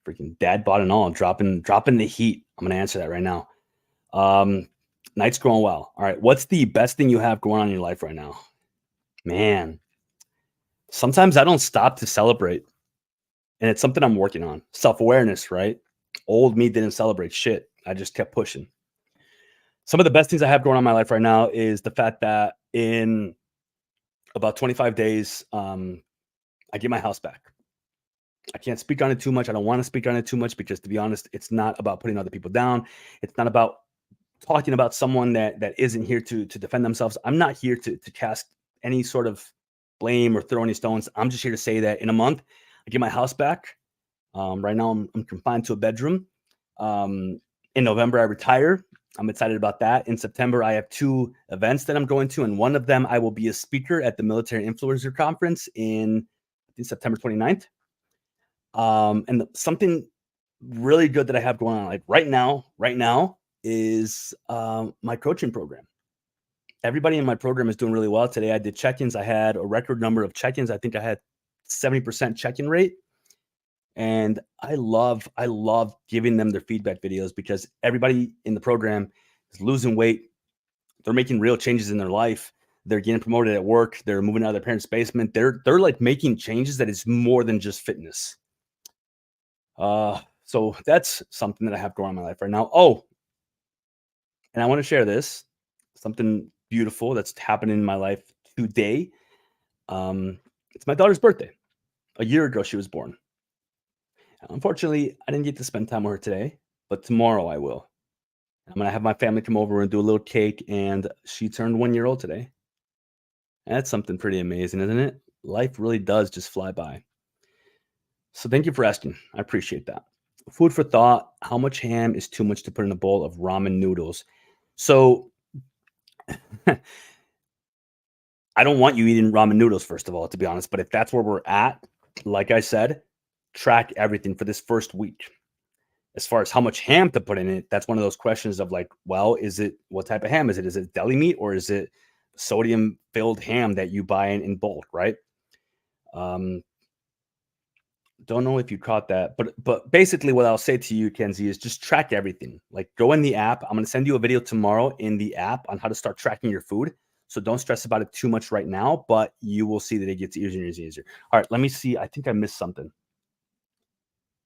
freaking dad bod and all. Dropping the heat. I'm gonna answer that right now. Night's going well. All right. What's the best thing you have going on in your life right now? Man, sometimes I don't stop to celebrate. And it's something I'm working on. Self-awareness, right? Old me didn't celebrate shit. I just kept pushing. Some of the best things I have going on in my life right now is the fact that in about 25 days, I get my house back. I can't speak on it too much. I don't want to speak on it too much because, to be honest, it's not about putting other people down. It's not about talking about someone that isn't here to defend themselves. I'm not here to cast any sort of blame or throw any stones. I'm just here to say that in a month, I get my house back. Right now, I'm confined to a bedroom. In November, I retire. I'm excited about that. In September, I have 2 events that I'm going to, and one of them I will be a speaker at the Military Influencer Conference in September 29th. And something really good that I have going on, like right now, is my coaching program. Everybody in my program is doing really well. Today I did check-ins. I had a record number of check-ins. I think I had 70% check-in rate. And I love giving them their feedback videos because everybody in the program is losing weight. They're making real changes in their life. They're getting promoted at work. They're moving out of their parents' basement. They're like making changes that is more than just fitness. So that's something that I have going on in my life right now. Oh, and I want to share this, something beautiful that's happening in my life today. It's my daughter's birthday. A year ago, she was born. Unfortunately, I didn't get to spend time with her today, but tomorrow I will. I'm going to have my family come over and do a little cake, and she turned 1 year old today. That's something pretty amazing, isn't it? Life really does just fly by. So thank you for asking. I appreciate that. Food for thought. How much ham is too much to put in a bowl of ramen noodles? So I don't want you eating ramen noodles, first of all, to be honest. But if that's where we're at, like I said, track everything for this first week. As far as how much ham to put in it, that's one of those questions of like, well, what type of ham is it? Is it deli meat or is it sodium filled ham that you buy in bulk, right? Don't know if you caught that, but basically what I'll say to you, Kenzie, is just track everything. Like go in the app. I'm going to send you a video tomorrow in the app on how to start tracking your food. So don't stress about it too much right now, but you will see that it gets easier and easier. All right, let me see. I think I missed something.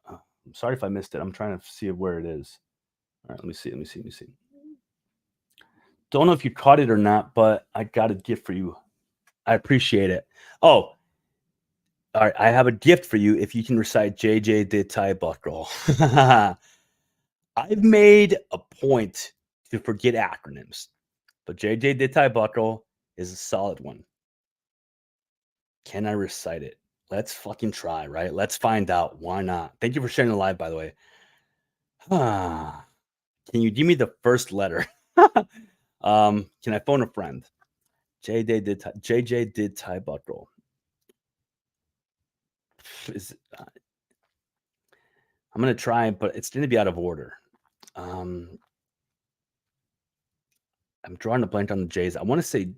I'm sorry if I missed it. I'm trying to see where it is. All right, let me see. Don't know if you caught it or not, but I got a gift for you. I appreciate it. Oh, all right. I have a gift for you if you can recite JJ did Thai buckle. I've made a point to forget acronyms, So JJ Dittai Buckle is a solid one. Can I recite it? Let's fucking try, right? Let's find out. Why not? Thank you for sharing the live, by the way. Can you give me the first letter? Can I phone a friend? JJ did tie buckle. I'm gonna try, but it's gonna be out of order. I'm drawing a blank on the J's. I want to say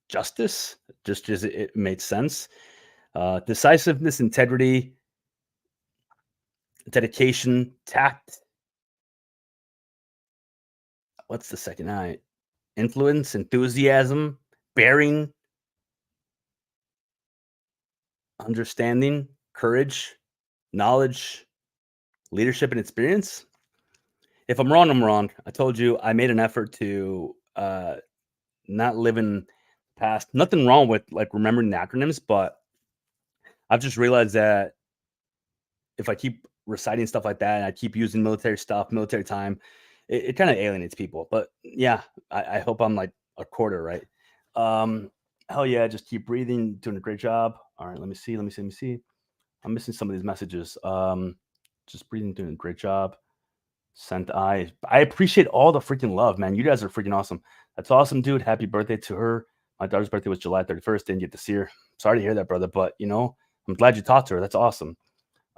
justice, just as it made sense. Decisiveness, integrity, dedication, tact. What's the second I? Influence, enthusiasm, bearing, understanding, courage, knowledge, leadership, and experience. If I'm wrong, I'm wrong. I told you I made an effort to not live in past. Nothing wrong with like remembering the acronyms, but I've just realized that if I keep reciting stuff like that and I keep using military stuff, military time, it kind of alienates people. But yeah, I hope I'm like a quarter, right? Hell yeah, just keep breathing, doing a great job. All right, let me see. I'm missing some of these messages. Just breathing, doing a great job. Sent I appreciate all the freaking love, man. You guys are freaking awesome. That's awesome, dude. Happy birthday to her. My daughter's birthday was July 31st. Didn't get to see her. Sorry to hear that, brother. But I'm glad you talked to her. That's awesome.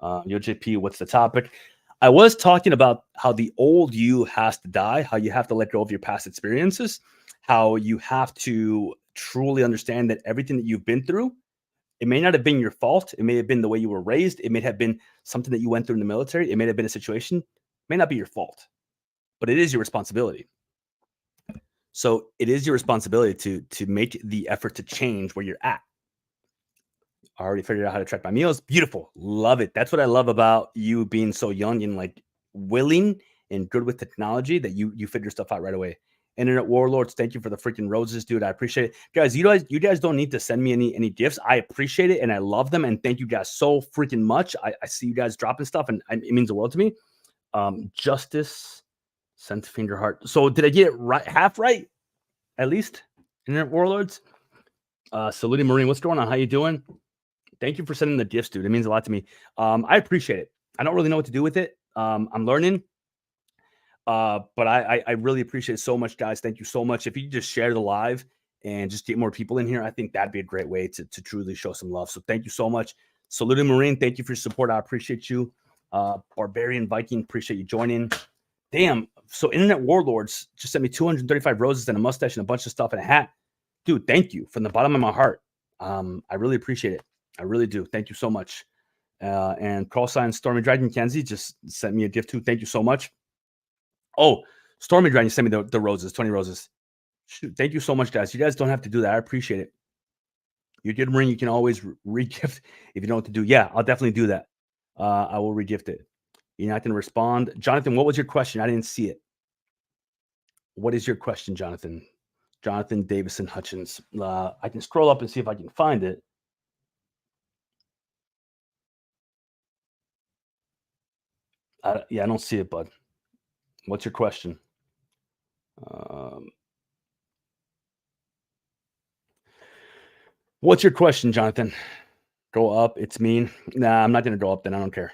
YoJP, what's the topic? I was talking about how the old you has to die, how you have to let go of your past experiences, how you have to truly understand that everything that you've been through, it may not have been your fault. It may have been the way you were raised. It may have been something that you went through in the military. It may have been a situation. It may not be your fault, but it is your responsibility. So it is your responsibility to make the effort to change where you're at. I already figured out how to track my meals. Beautiful. Love it. That's what I love about you being so young and like willing and good with technology that you figure stuff out right away. Internet warlords, thank you for the freaking roses, dude. I appreciate it. Guys, you guys don't need to send me any gifts. I appreciate it and I love them. And thank you guys so freaking much. I see you guys dropping stuff and it means the world to me. Justice, sent finger heart. So did I get it right? Half right? At least? Internet warlords. Saluting Marine. What's going on? How you doing? Thank you for sending the gifts, dude. It means a lot to me. I appreciate it. I don't really know what to do with it. I'm learning. But I really appreciate it so much, guys. Thank you so much. If you just share the live and just get more people in here, I think that'd be a great way to truly show some love. So thank you so much. Saluting Marine, thank you for your support. I appreciate you. Barbarian Viking, appreciate you joining. Damn. So Internet Warlords just sent me 235 roses and a mustache and a bunch of stuff and a hat. Dude, thank you from the bottom of my heart. I really appreciate it. I really do. Thank you so much. And call sign Stormy Dragon Kenzie just sent me a gift too. Thank you so much. Oh, Stormy Dragon sent me the roses, 20 roses. Shoot, thank you so much, guys. You guys don't have to do that. I appreciate it. You did ring. You can always re-gift if you know what to do. Yeah, I'll definitely do that. I will re-gift it. You're not going to respond. Jonathan, what was your question? I didn't see it. What is your question, Jonathan? Jonathan Davison Hutchins. I can scroll up and see if I can find it. Yeah, I don't see it, bud. What's your question? What's your question, Jonathan? Go up. It's mean. Nah, I'm not going to go up then. I don't care.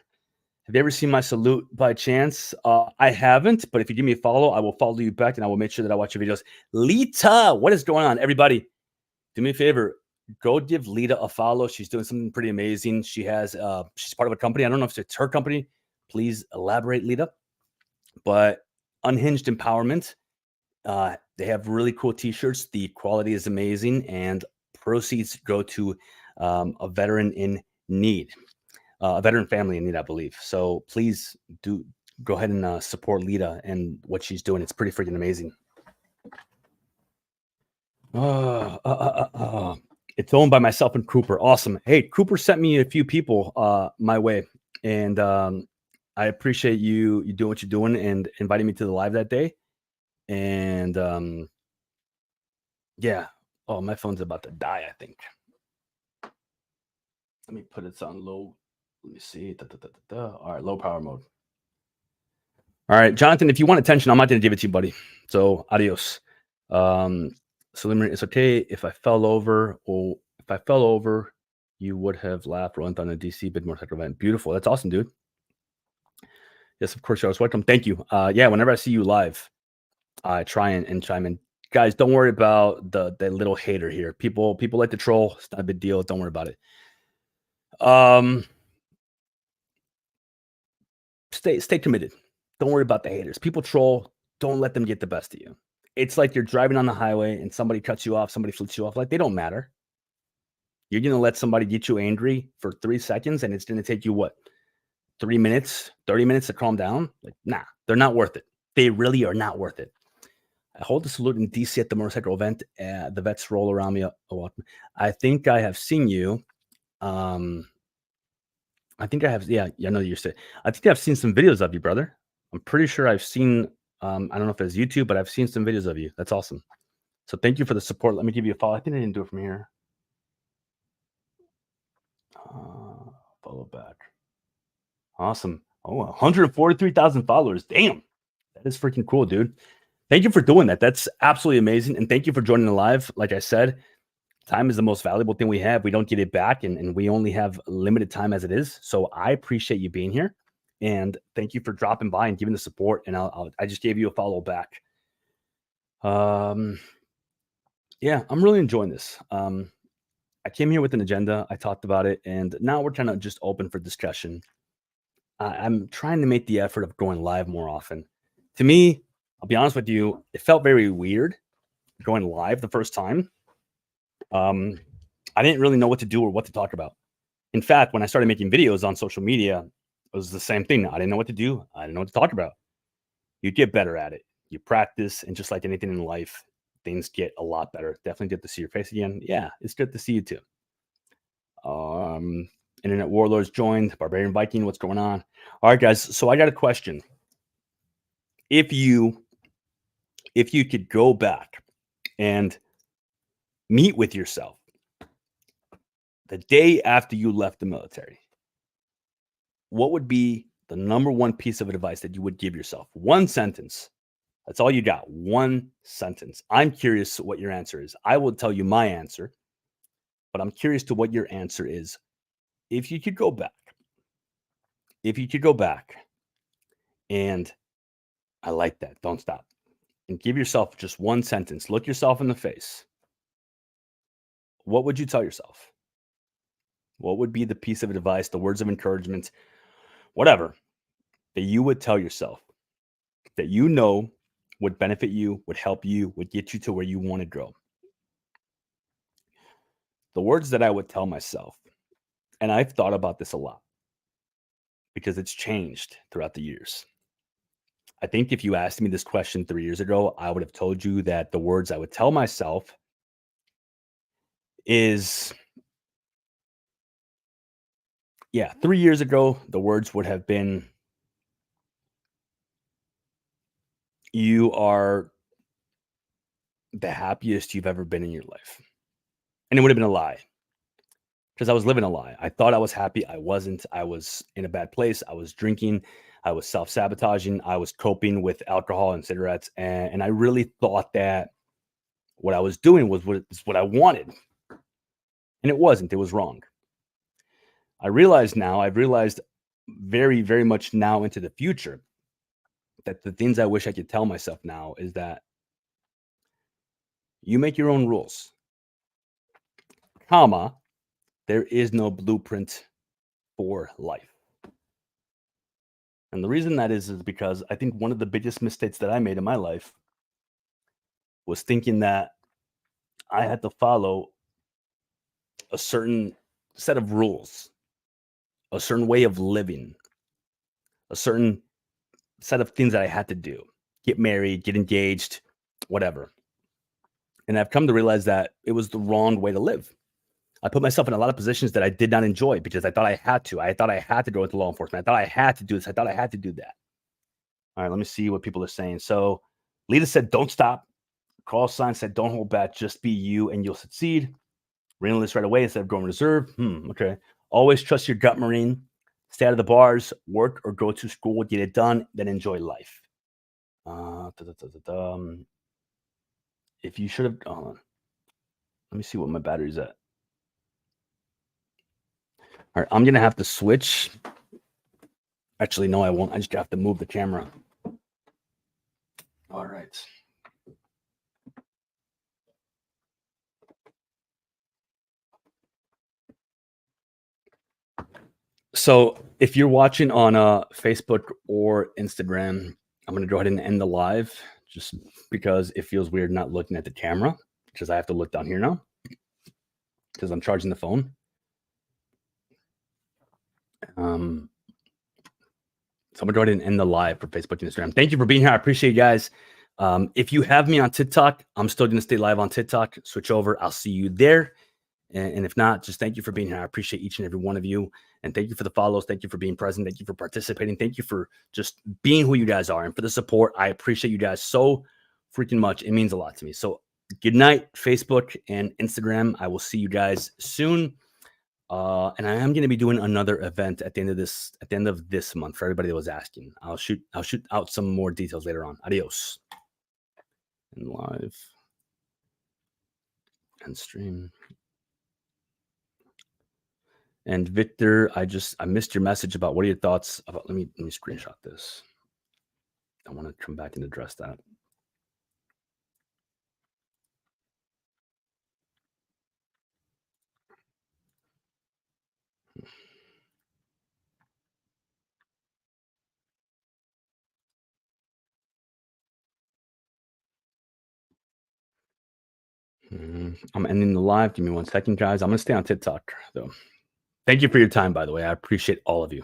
Have you ever seen my salute by chance? I haven't, but if you give me a follow, I will follow you back and I will make sure that I watch your videos. Lita, what is going on? Everybody, do me a favor. Go give Lita a follow. She's doing something pretty amazing. She has, she's part of a company. I don't know if it's her company. Please elaborate, Lita. But Unhinged Empowerment. They have really cool t-shirts. The quality is amazing and proceeds go to a veteran in need, a veteran family in need, I believe. So please do go ahead and support Lita and what she's doing. It's pretty freaking amazing. It's owned by myself and Cooper. Awesome. Hey, Cooper sent me a few people my way, and I appreciate you doing what you're doing and inviting me to the live that day. And yeah. Oh, my phone's about to die, I think. Let me put it on low. Let me see. All right, low power mode. All right, Jonathan, if you want attention, I'm not going to give it to you, buddy. So adios. So it's okay if I fell over, or if I fell over, you would have laughed, rolling down the DC bid motorcycle event. Beautiful. That's awesome, dude. Yes, of course, you're always welcome. Thank you. Yeah, whenever I see you live, I try and chime in. Guys, don't worry about the little hater here. People like to troll. It's not a big deal. Don't worry about it. Stay committed. Don't worry about the haters. People troll. Don't let them get the best of you. It's like you're driving on the highway and somebody cuts you off, somebody flips you off. Like, they don't matter. You're going to let somebody get you angry for 3 seconds, and it's going to take you, what, 3 minutes, 30 minutes to calm down? Like, nah, they're not worth it. They really are not worth it. I hold the salute in DC at the motorcycle event. The vets roll around me a lot. I think I have seen you. I think I have. Yeah, I know you're saying. I think I've seen some videos of you, brother. I'm pretty sure I've seen. I don't know if it's YouTube, but I've seen some videos of you. That's awesome. So thank you for the support. Let me give you a follow. I think I didn't do it from here. Follow back. Awesome. Oh, 143,000 followers. Damn. That is freaking cool, dude. Thank you for doing that. That's absolutely amazing. And thank you for joining the live. Like I said, time is the most valuable thing we have. We don't get it back, and we only have limited time as it is. So I appreciate you being here. And thank you for dropping by and giving the support. And I just gave you a follow back. Yeah, I'm really enjoying this. I came here with an agenda. I talked about it, and now we're kind of just open for discussion. I'm trying to make the effort of going live more often. To me, I'll be honest with you, it felt very weird going live the first time. I didn't really know what to do or what to talk about. In fact, when I started making videos on social media, it was the same thing. I didn't know what to do. I didn't know what to talk about. You get better at it. You practice, and just like anything in life, things get a lot better. Definitely good to see your face again. Yeah, it's good to see you too. Internet Warlords joined. Barbarian Viking, what's going on? All right, guys. So I got a question. If you could go back and meet with yourself the day after you left the military, what would be the number one piece of advice that you would give yourself? One sentence. That's all you got. One sentence. I'm curious what your answer is. I will tell you my answer, but I'm curious to what your answer is. If you could go back, and I like that. Don't stop. And give yourself just one sentence. Look yourself in the face. What would you tell yourself? What would be the piece of advice, the words of encouragement, whatever, that you would tell yourself that you know would benefit you, would help you, would get you to where you want to go? The words that I would tell myself, and I've thought about this a lot because it's changed throughout the years. I think if you asked me this question 3 years ago, I would have told you that the words I would tell myself is, 3 years ago, the words would have been, you are the happiest you've ever been in your life. And it would have been a lie, because I was living a lie. I thought I was happy. I wasn't. I was in a bad place. I was drinking. I was self-sabotaging. I was coping with alcohol and cigarettes. And I really thought that what I was doing was what I wanted. And it wasn't. It was wrong. I've realized very, very much now into the future, that the things I wish I could tell myself now is that you make your own rules, comma, there is no blueprint for life. And the reason that is because I think one of the biggest mistakes that I made in my life was thinking that I had to follow a certain set of rules, a certain way of living, a certain set of things that I had to do. Get married, get engaged, whatever. And I've come to realize that it was the wrong way to live. I put myself in a lot of positions that I did not enjoy because I thought I had to. I thought I had to go into law enforcement. I thought I had to do this. I thought I had to do that. All right, let me see what people are saying. So Lita said, don't stop. Carl Sign said, don't hold back. Just be you and you'll succeed. Renal list right away instead of going reserve. Okay. Always trust your gut, Marine. Stay out of the bars, work or go to school, get it done, then enjoy life. If you should have, hold on. Let me see what my battery's at. All right, I'm gonna have to switch. Actually, no, I won't. I just have to move the camera. All right. So if you're watching on Facebook or Instagram, I'm gonna go ahead and end the live just because it feels weird not looking at the camera because I have to look down here now because I'm charging the phone. So I'm gonna go ahead and end the live for Facebook and Instagram. Thank you for being here. I appreciate you guys. If you have me on TikTok, I'm still gonna stay live on TikTok. Switch over. I'll see you there. And if not, just thank you for being here. I appreciate each and every one of you. And thank you for the follows. Thank you for being present. Thank you for participating. Thank you for just being who you guys are and for the support. I appreciate you guys so freaking much. It means a lot to me. So good night, Facebook and Instagram. I will see you guys soon. And I am going to be doing another event at the end of this month for everybody that was asking. I'll shoot out some more details later on. Adios. And live and stream. And Victor, I missed your message about what are your thoughts about, let me screenshot this. I want to come back and address that. I'm ending the live. Give me 1 second, guys. I'm going to stay on TikTok, though. Thank you for your time, by the way. I appreciate all of you.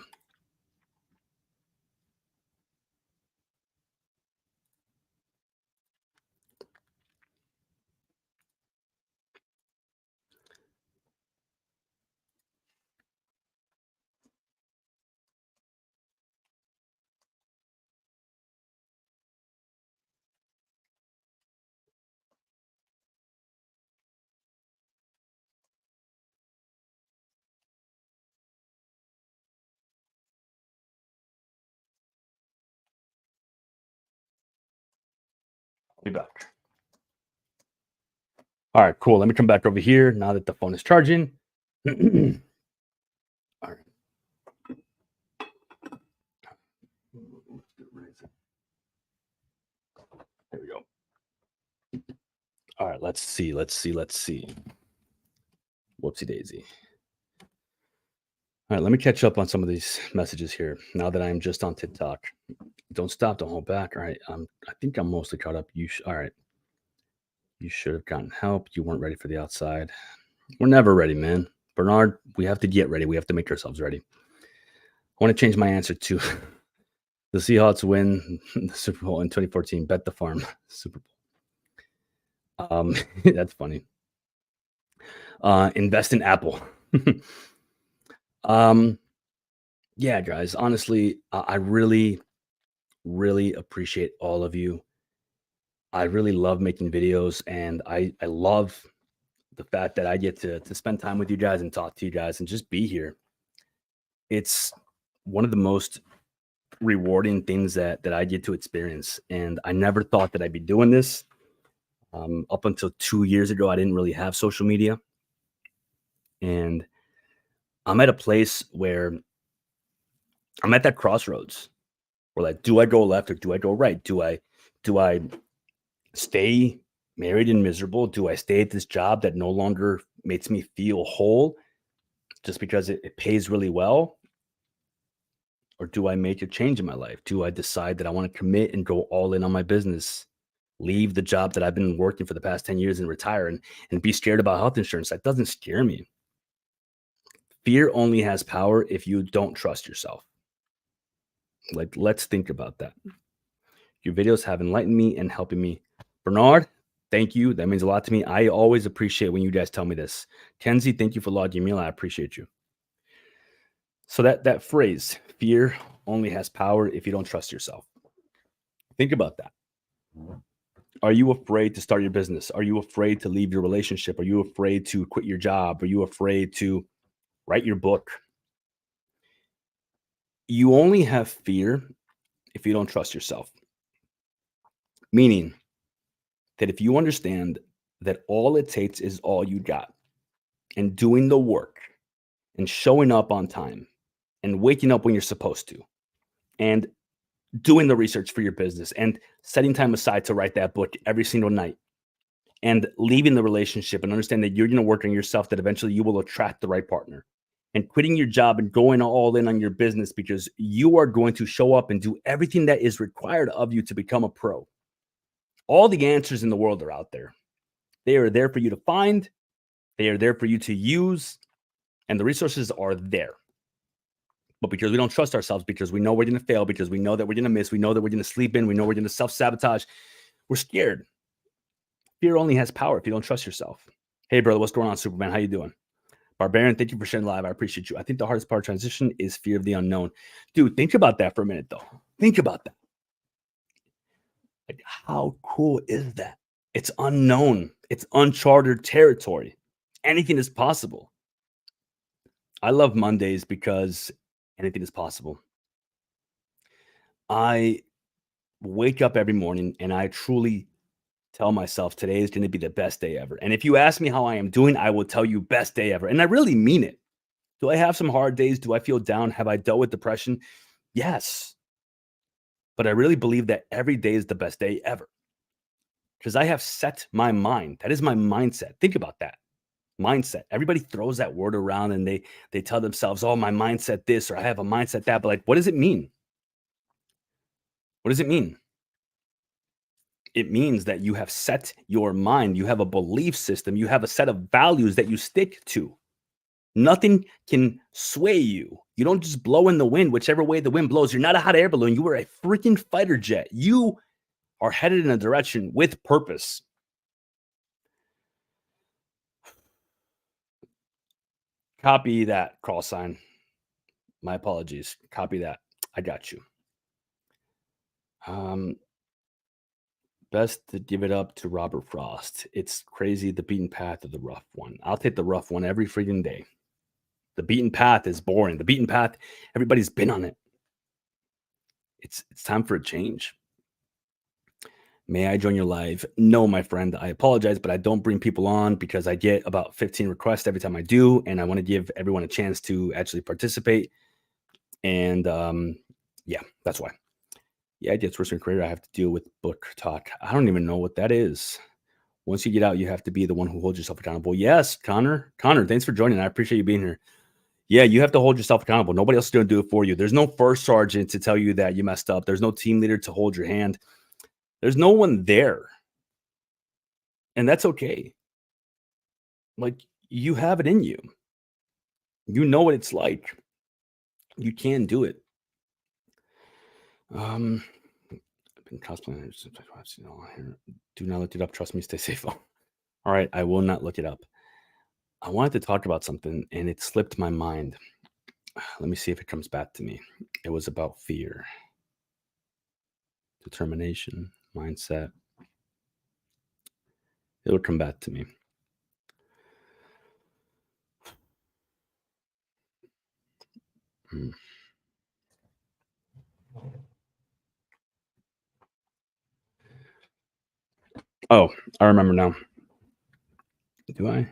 I'll be back. All right, cool. Let me come back over here now that the phone is charging. All right. There we go. All right, let's see. Whoopsie daisy. All right, let me catch up on some of these messages here now that I'm just on TikTok. Don't stop, don't hold back. All right, I think I'm mostly caught up. All right. You should have gotten help. You weren't ready for the outside. We're never ready, man. Bernard, we have to get ready. We have to make ourselves ready. I want to change my answer to the Seahawks win the Super Bowl in 2014. Bet the farm Super Bowl. That's funny. Invest in Apple. Yeah, guys. Honestly, I really, really appreciate all of you. I really love making videos, and I love the fact that I get to spend time with you guys and talk to you guys and just be here. It's one of the most rewarding things that I get to experience, and I never thought that I'd be doing this. Up until 2 years ago, I didn't really have social media, and I'm at a place where I'm at that crossroads where, like, do I go left or do I go right? Do I stay married and miserable? Do I stay at this job that no longer makes me feel whole just because it pays really well? Or do I make a change in my life? Do I decide that I want to commit and go all in on my business, leave the job that I've been working for the past 10 years and retire and be scared about health insurance? That doesn't scare me. Fear only has power if you don't trust yourself. Like, let's think about that. Your videos have enlightened me and helping me. Bernard, thank you. That means a lot to me. I always appreciate when you guys tell me this. Kenzie, thank you for logging me. I appreciate you. So that phrase, fear only has power if you don't trust yourself. Think about that. Are you afraid to start your business? Are you afraid to leave your relationship? Are you afraid to quit your job? Are you afraid to write your book? You only have fear if you don't trust yourself. Meaning that if you understand that all it takes is all you got and doing the work and showing up on time and waking up when you're supposed to and doing the research for your business and setting time aside to write that book every single night and leaving the relationship and understand that you're going to work on yourself, that eventually you will attract the right partner, and quitting your job and going all in on your business because you are going to show up and do everything that is required of you to become a pro. All the answers in the world are out there. They are there for you to find. They are there for you to use, and the resources are there. But because we don't trust ourselves, because we know we're going to fail, because we know that we're going to miss, we know that we're going to sleep in, we know we're going to self-sabotage, we're scared. Fear only has power if you don't trust yourself. Hey, brother, what's going on, Superman? How you doing? Barbarian, thank you for sharing live. I appreciate you. I think the hardest part of transition is fear of the unknown. Dude, think about that for a minute, though. Think about that. Like, how cool is that? It's unknown. It's uncharted territory. Anything is possible. I love Mondays because anything is possible. I wake up every morning and I truly tell myself today is going to be the best day ever. And if you ask me how I am doing, I will tell you best day ever. And I really mean it. Do I have some hard days? Do I feel down? Have I dealt with depression? Yes. But I really believe that every day is the best day ever because I have set my mind. That is my mindset. Think about that. Mindset. Everybody throws that word around and they tell themselves, "Oh, my mindset this," or "I have a mindset that." But like, what does it mean? What does it mean? It means that you have set your mind, you have a belief system, you have a set of values that you stick to. Nothing can sway you. You don't just blow in the wind, whichever way the wind blows. You're not a hot air balloon. You are a freaking fighter jet. You are headed in a direction with purpose. Copy that call sign. My apologies. Copy that. I got you. Best to give it up to Robert Frost. It's crazy, the beaten path of the rough one. I'll take the rough one every freaking day. The beaten path is boring. The beaten path, everybody's been on it. It's time for a change. May I join your live? No, my friend. I apologize, but I don't bring people on because I get about 15 requests every time I do, and I want to give everyone a chance to actually participate. And yeah, that's why. Yeah, I did Twister Creator. I have to deal with book talk. I don't even know what that is. Once you get out, you have to be the one who holds yourself accountable. Yes, Connor. Connor, thanks for joining. I appreciate you being here. Yeah, you have to hold yourself accountable. Nobody else is going to do it for you. There's no first sergeant to tell you that you messed up. There's no team leader to hold your hand. There's no one there. And that's okay. Like, you have it in you. You know what it's like. You can do it. I've been cosplaying since I've seen it all here. Do not look it up. Trust me, stay safe. All right, I will not look it up. I wanted to talk about something and it slipped my mind. Let me see if it comes back to me. It was about fear, determination, mindset. It'll come back to me. Hmm. Oh, I remember now. Do I?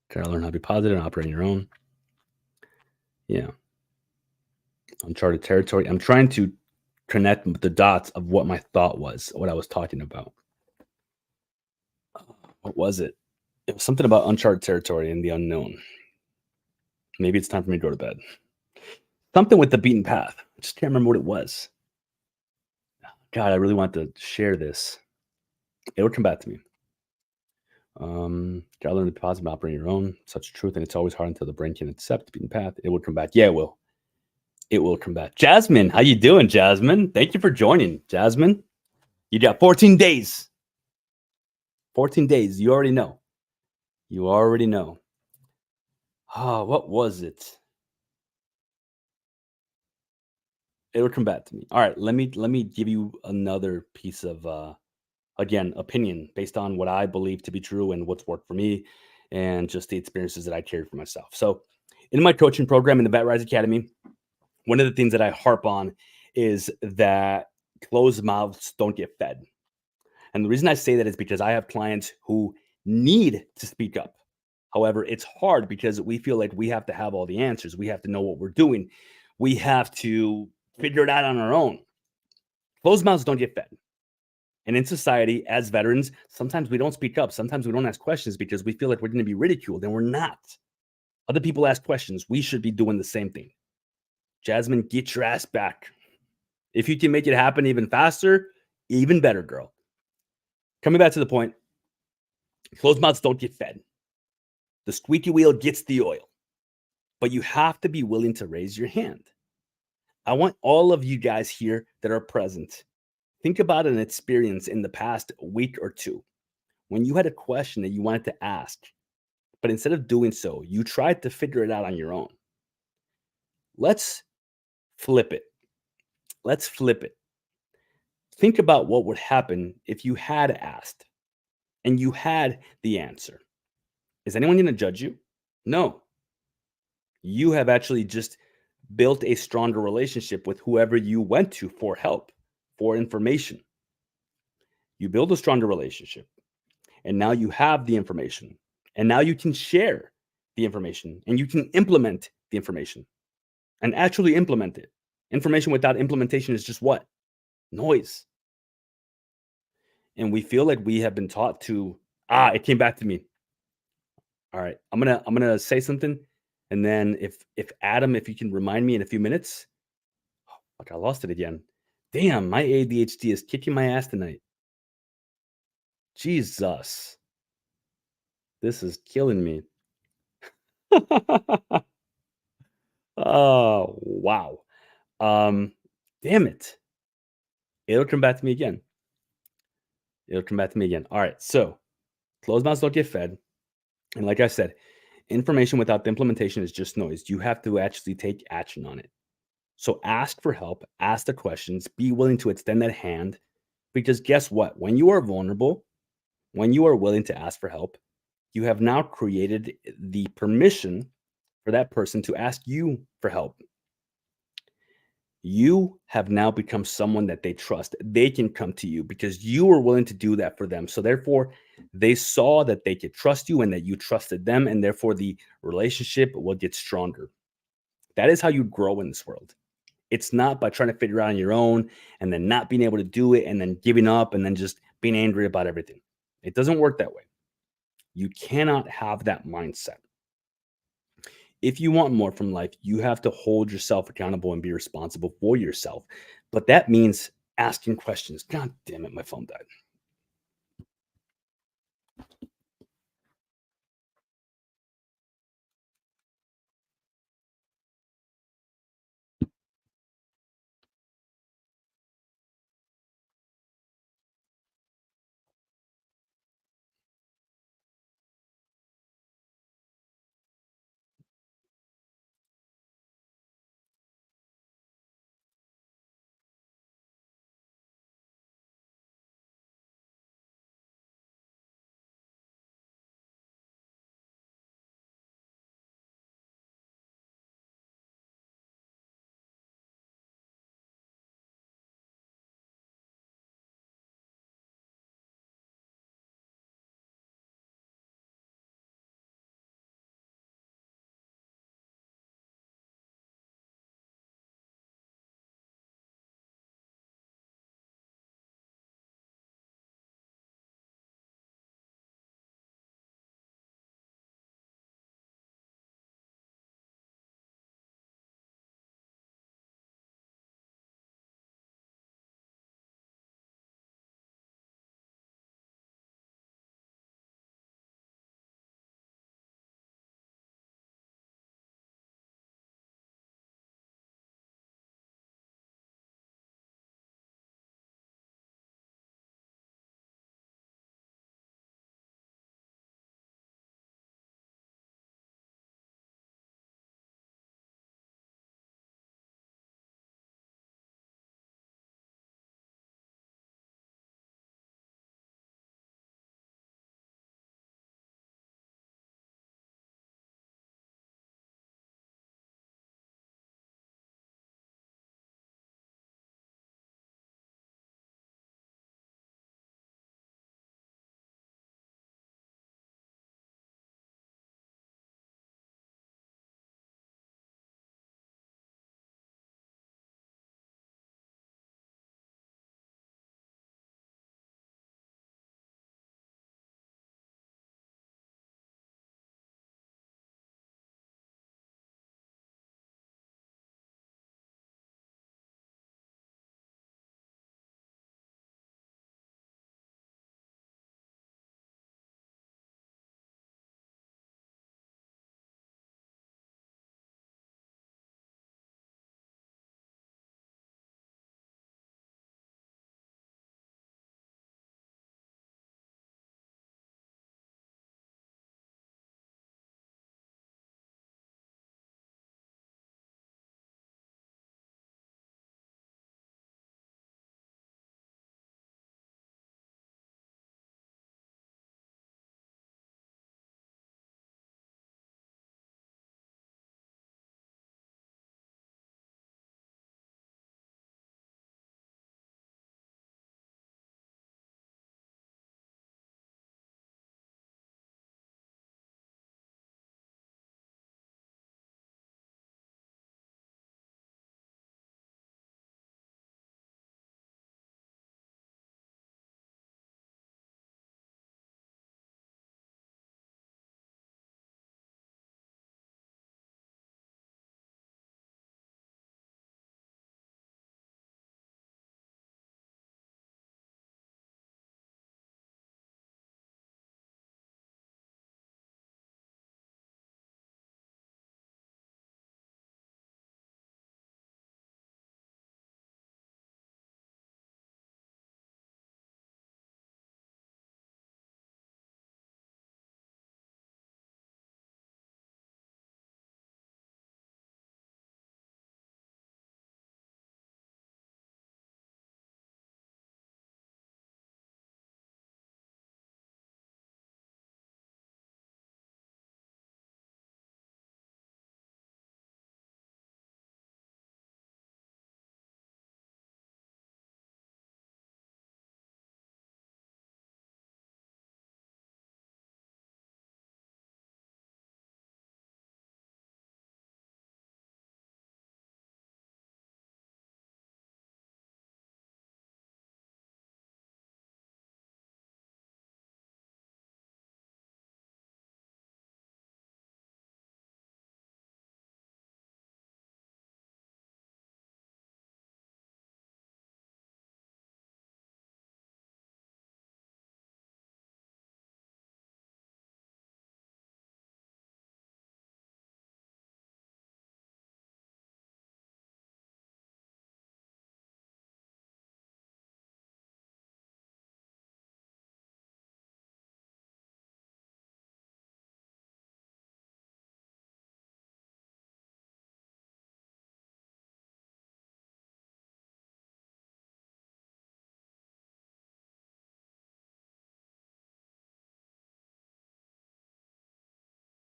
Gotta learn how to be positive and operate on your own. Yeah. Uncharted territory. I'm trying to connect the dots of what my thought was, what I was talking about. What was it? It was something about uncharted territory and the unknown. Maybe it's time for me to go to bed. Something with the beaten path. I just can't remember what it was. God, I really want to share this. It will come back to me. Gotta learn to be positive and operate on your own. Such truth, and it's always hard until the brain can accept the beaten path. It will come back. Yeah, it will. It will come back. Jasmine, how you doing, Jasmine? Thank you for joining, Jasmine. You got 14 days. 14 days. You already know. You already know. Oh, what was it? It'll come back to me. All right, let me give you another piece of again opinion based on what I believe to be true and what's worked for me. and just the experiences that I carried for myself. So, in my coaching program in the Vet Rise Academy, one of the things that I harp on is that closed mouths don't get fed. And the reason I say that is because I have clients who need to speak up. However, it's hard because we feel like we have to have all the answers. We have to know what we're doing. We have to figure it out on our own. Closed mouths don't get fed. And in society, as veterans, sometimes we don't speak up. Sometimes we don't ask questions because we feel like we're going to be ridiculed, and we're not. Other people ask questions. We should be doing the same thing. Jasmine, get your ass back. If you can make it happen even faster, even better, girl. Coming back to the point, closed mouths don't get fed. The squeaky wheel gets the oil, but you have to be willing to raise your hand. I want all of you guys here that are present, think about an experience in the past week or two when you had a question that you wanted to ask, but instead of doing so, you tried to figure it out on your own. Let's flip it. Let's flip it. Think about what would happen if you had asked and you had the answer. Is anyone going to judge you? No. You have actually just built a stronger relationship with whoever you went to for help, for information. You build a stronger relationship, and now you have the information, and now you can share the information, and you can implement the information and actually implement it. Information without implementation is just what? Noise. And we feel like we have been taught to, it came back to me. All right, I'm gonna say something, and then if Adam, if you can remind me in a few minutes. Oh, fuck, I lost it again. Damn, my ADHD is kicking my ass tonight. Jesus, this is killing me. Oh wow. Damn it. It'll come back to me again. All right, so closed mouths don't get fed, and like I said, information without the implementation is just noise. You have to actually take action on it. So ask for help, ask the questions, be willing to extend that hand, because guess what? When you are vulnerable, when you are willing to ask for help, you have now created the permission for that person to ask you for help. You have now become someone that they trust. They can come to you because you were willing to do that for them. So therefore, they saw that they could trust you and that you trusted them, and therefore the relationship will get stronger. That is how you grow in this world. It's not by trying to figure it out on your own and then not being able to do it and then giving up and then just being angry about everything. It doesn't work that way. You cannot have that mindset. If you want more from life, you have to hold yourself accountable and be responsible for yourself. But that means asking questions. God damn it, my phone died.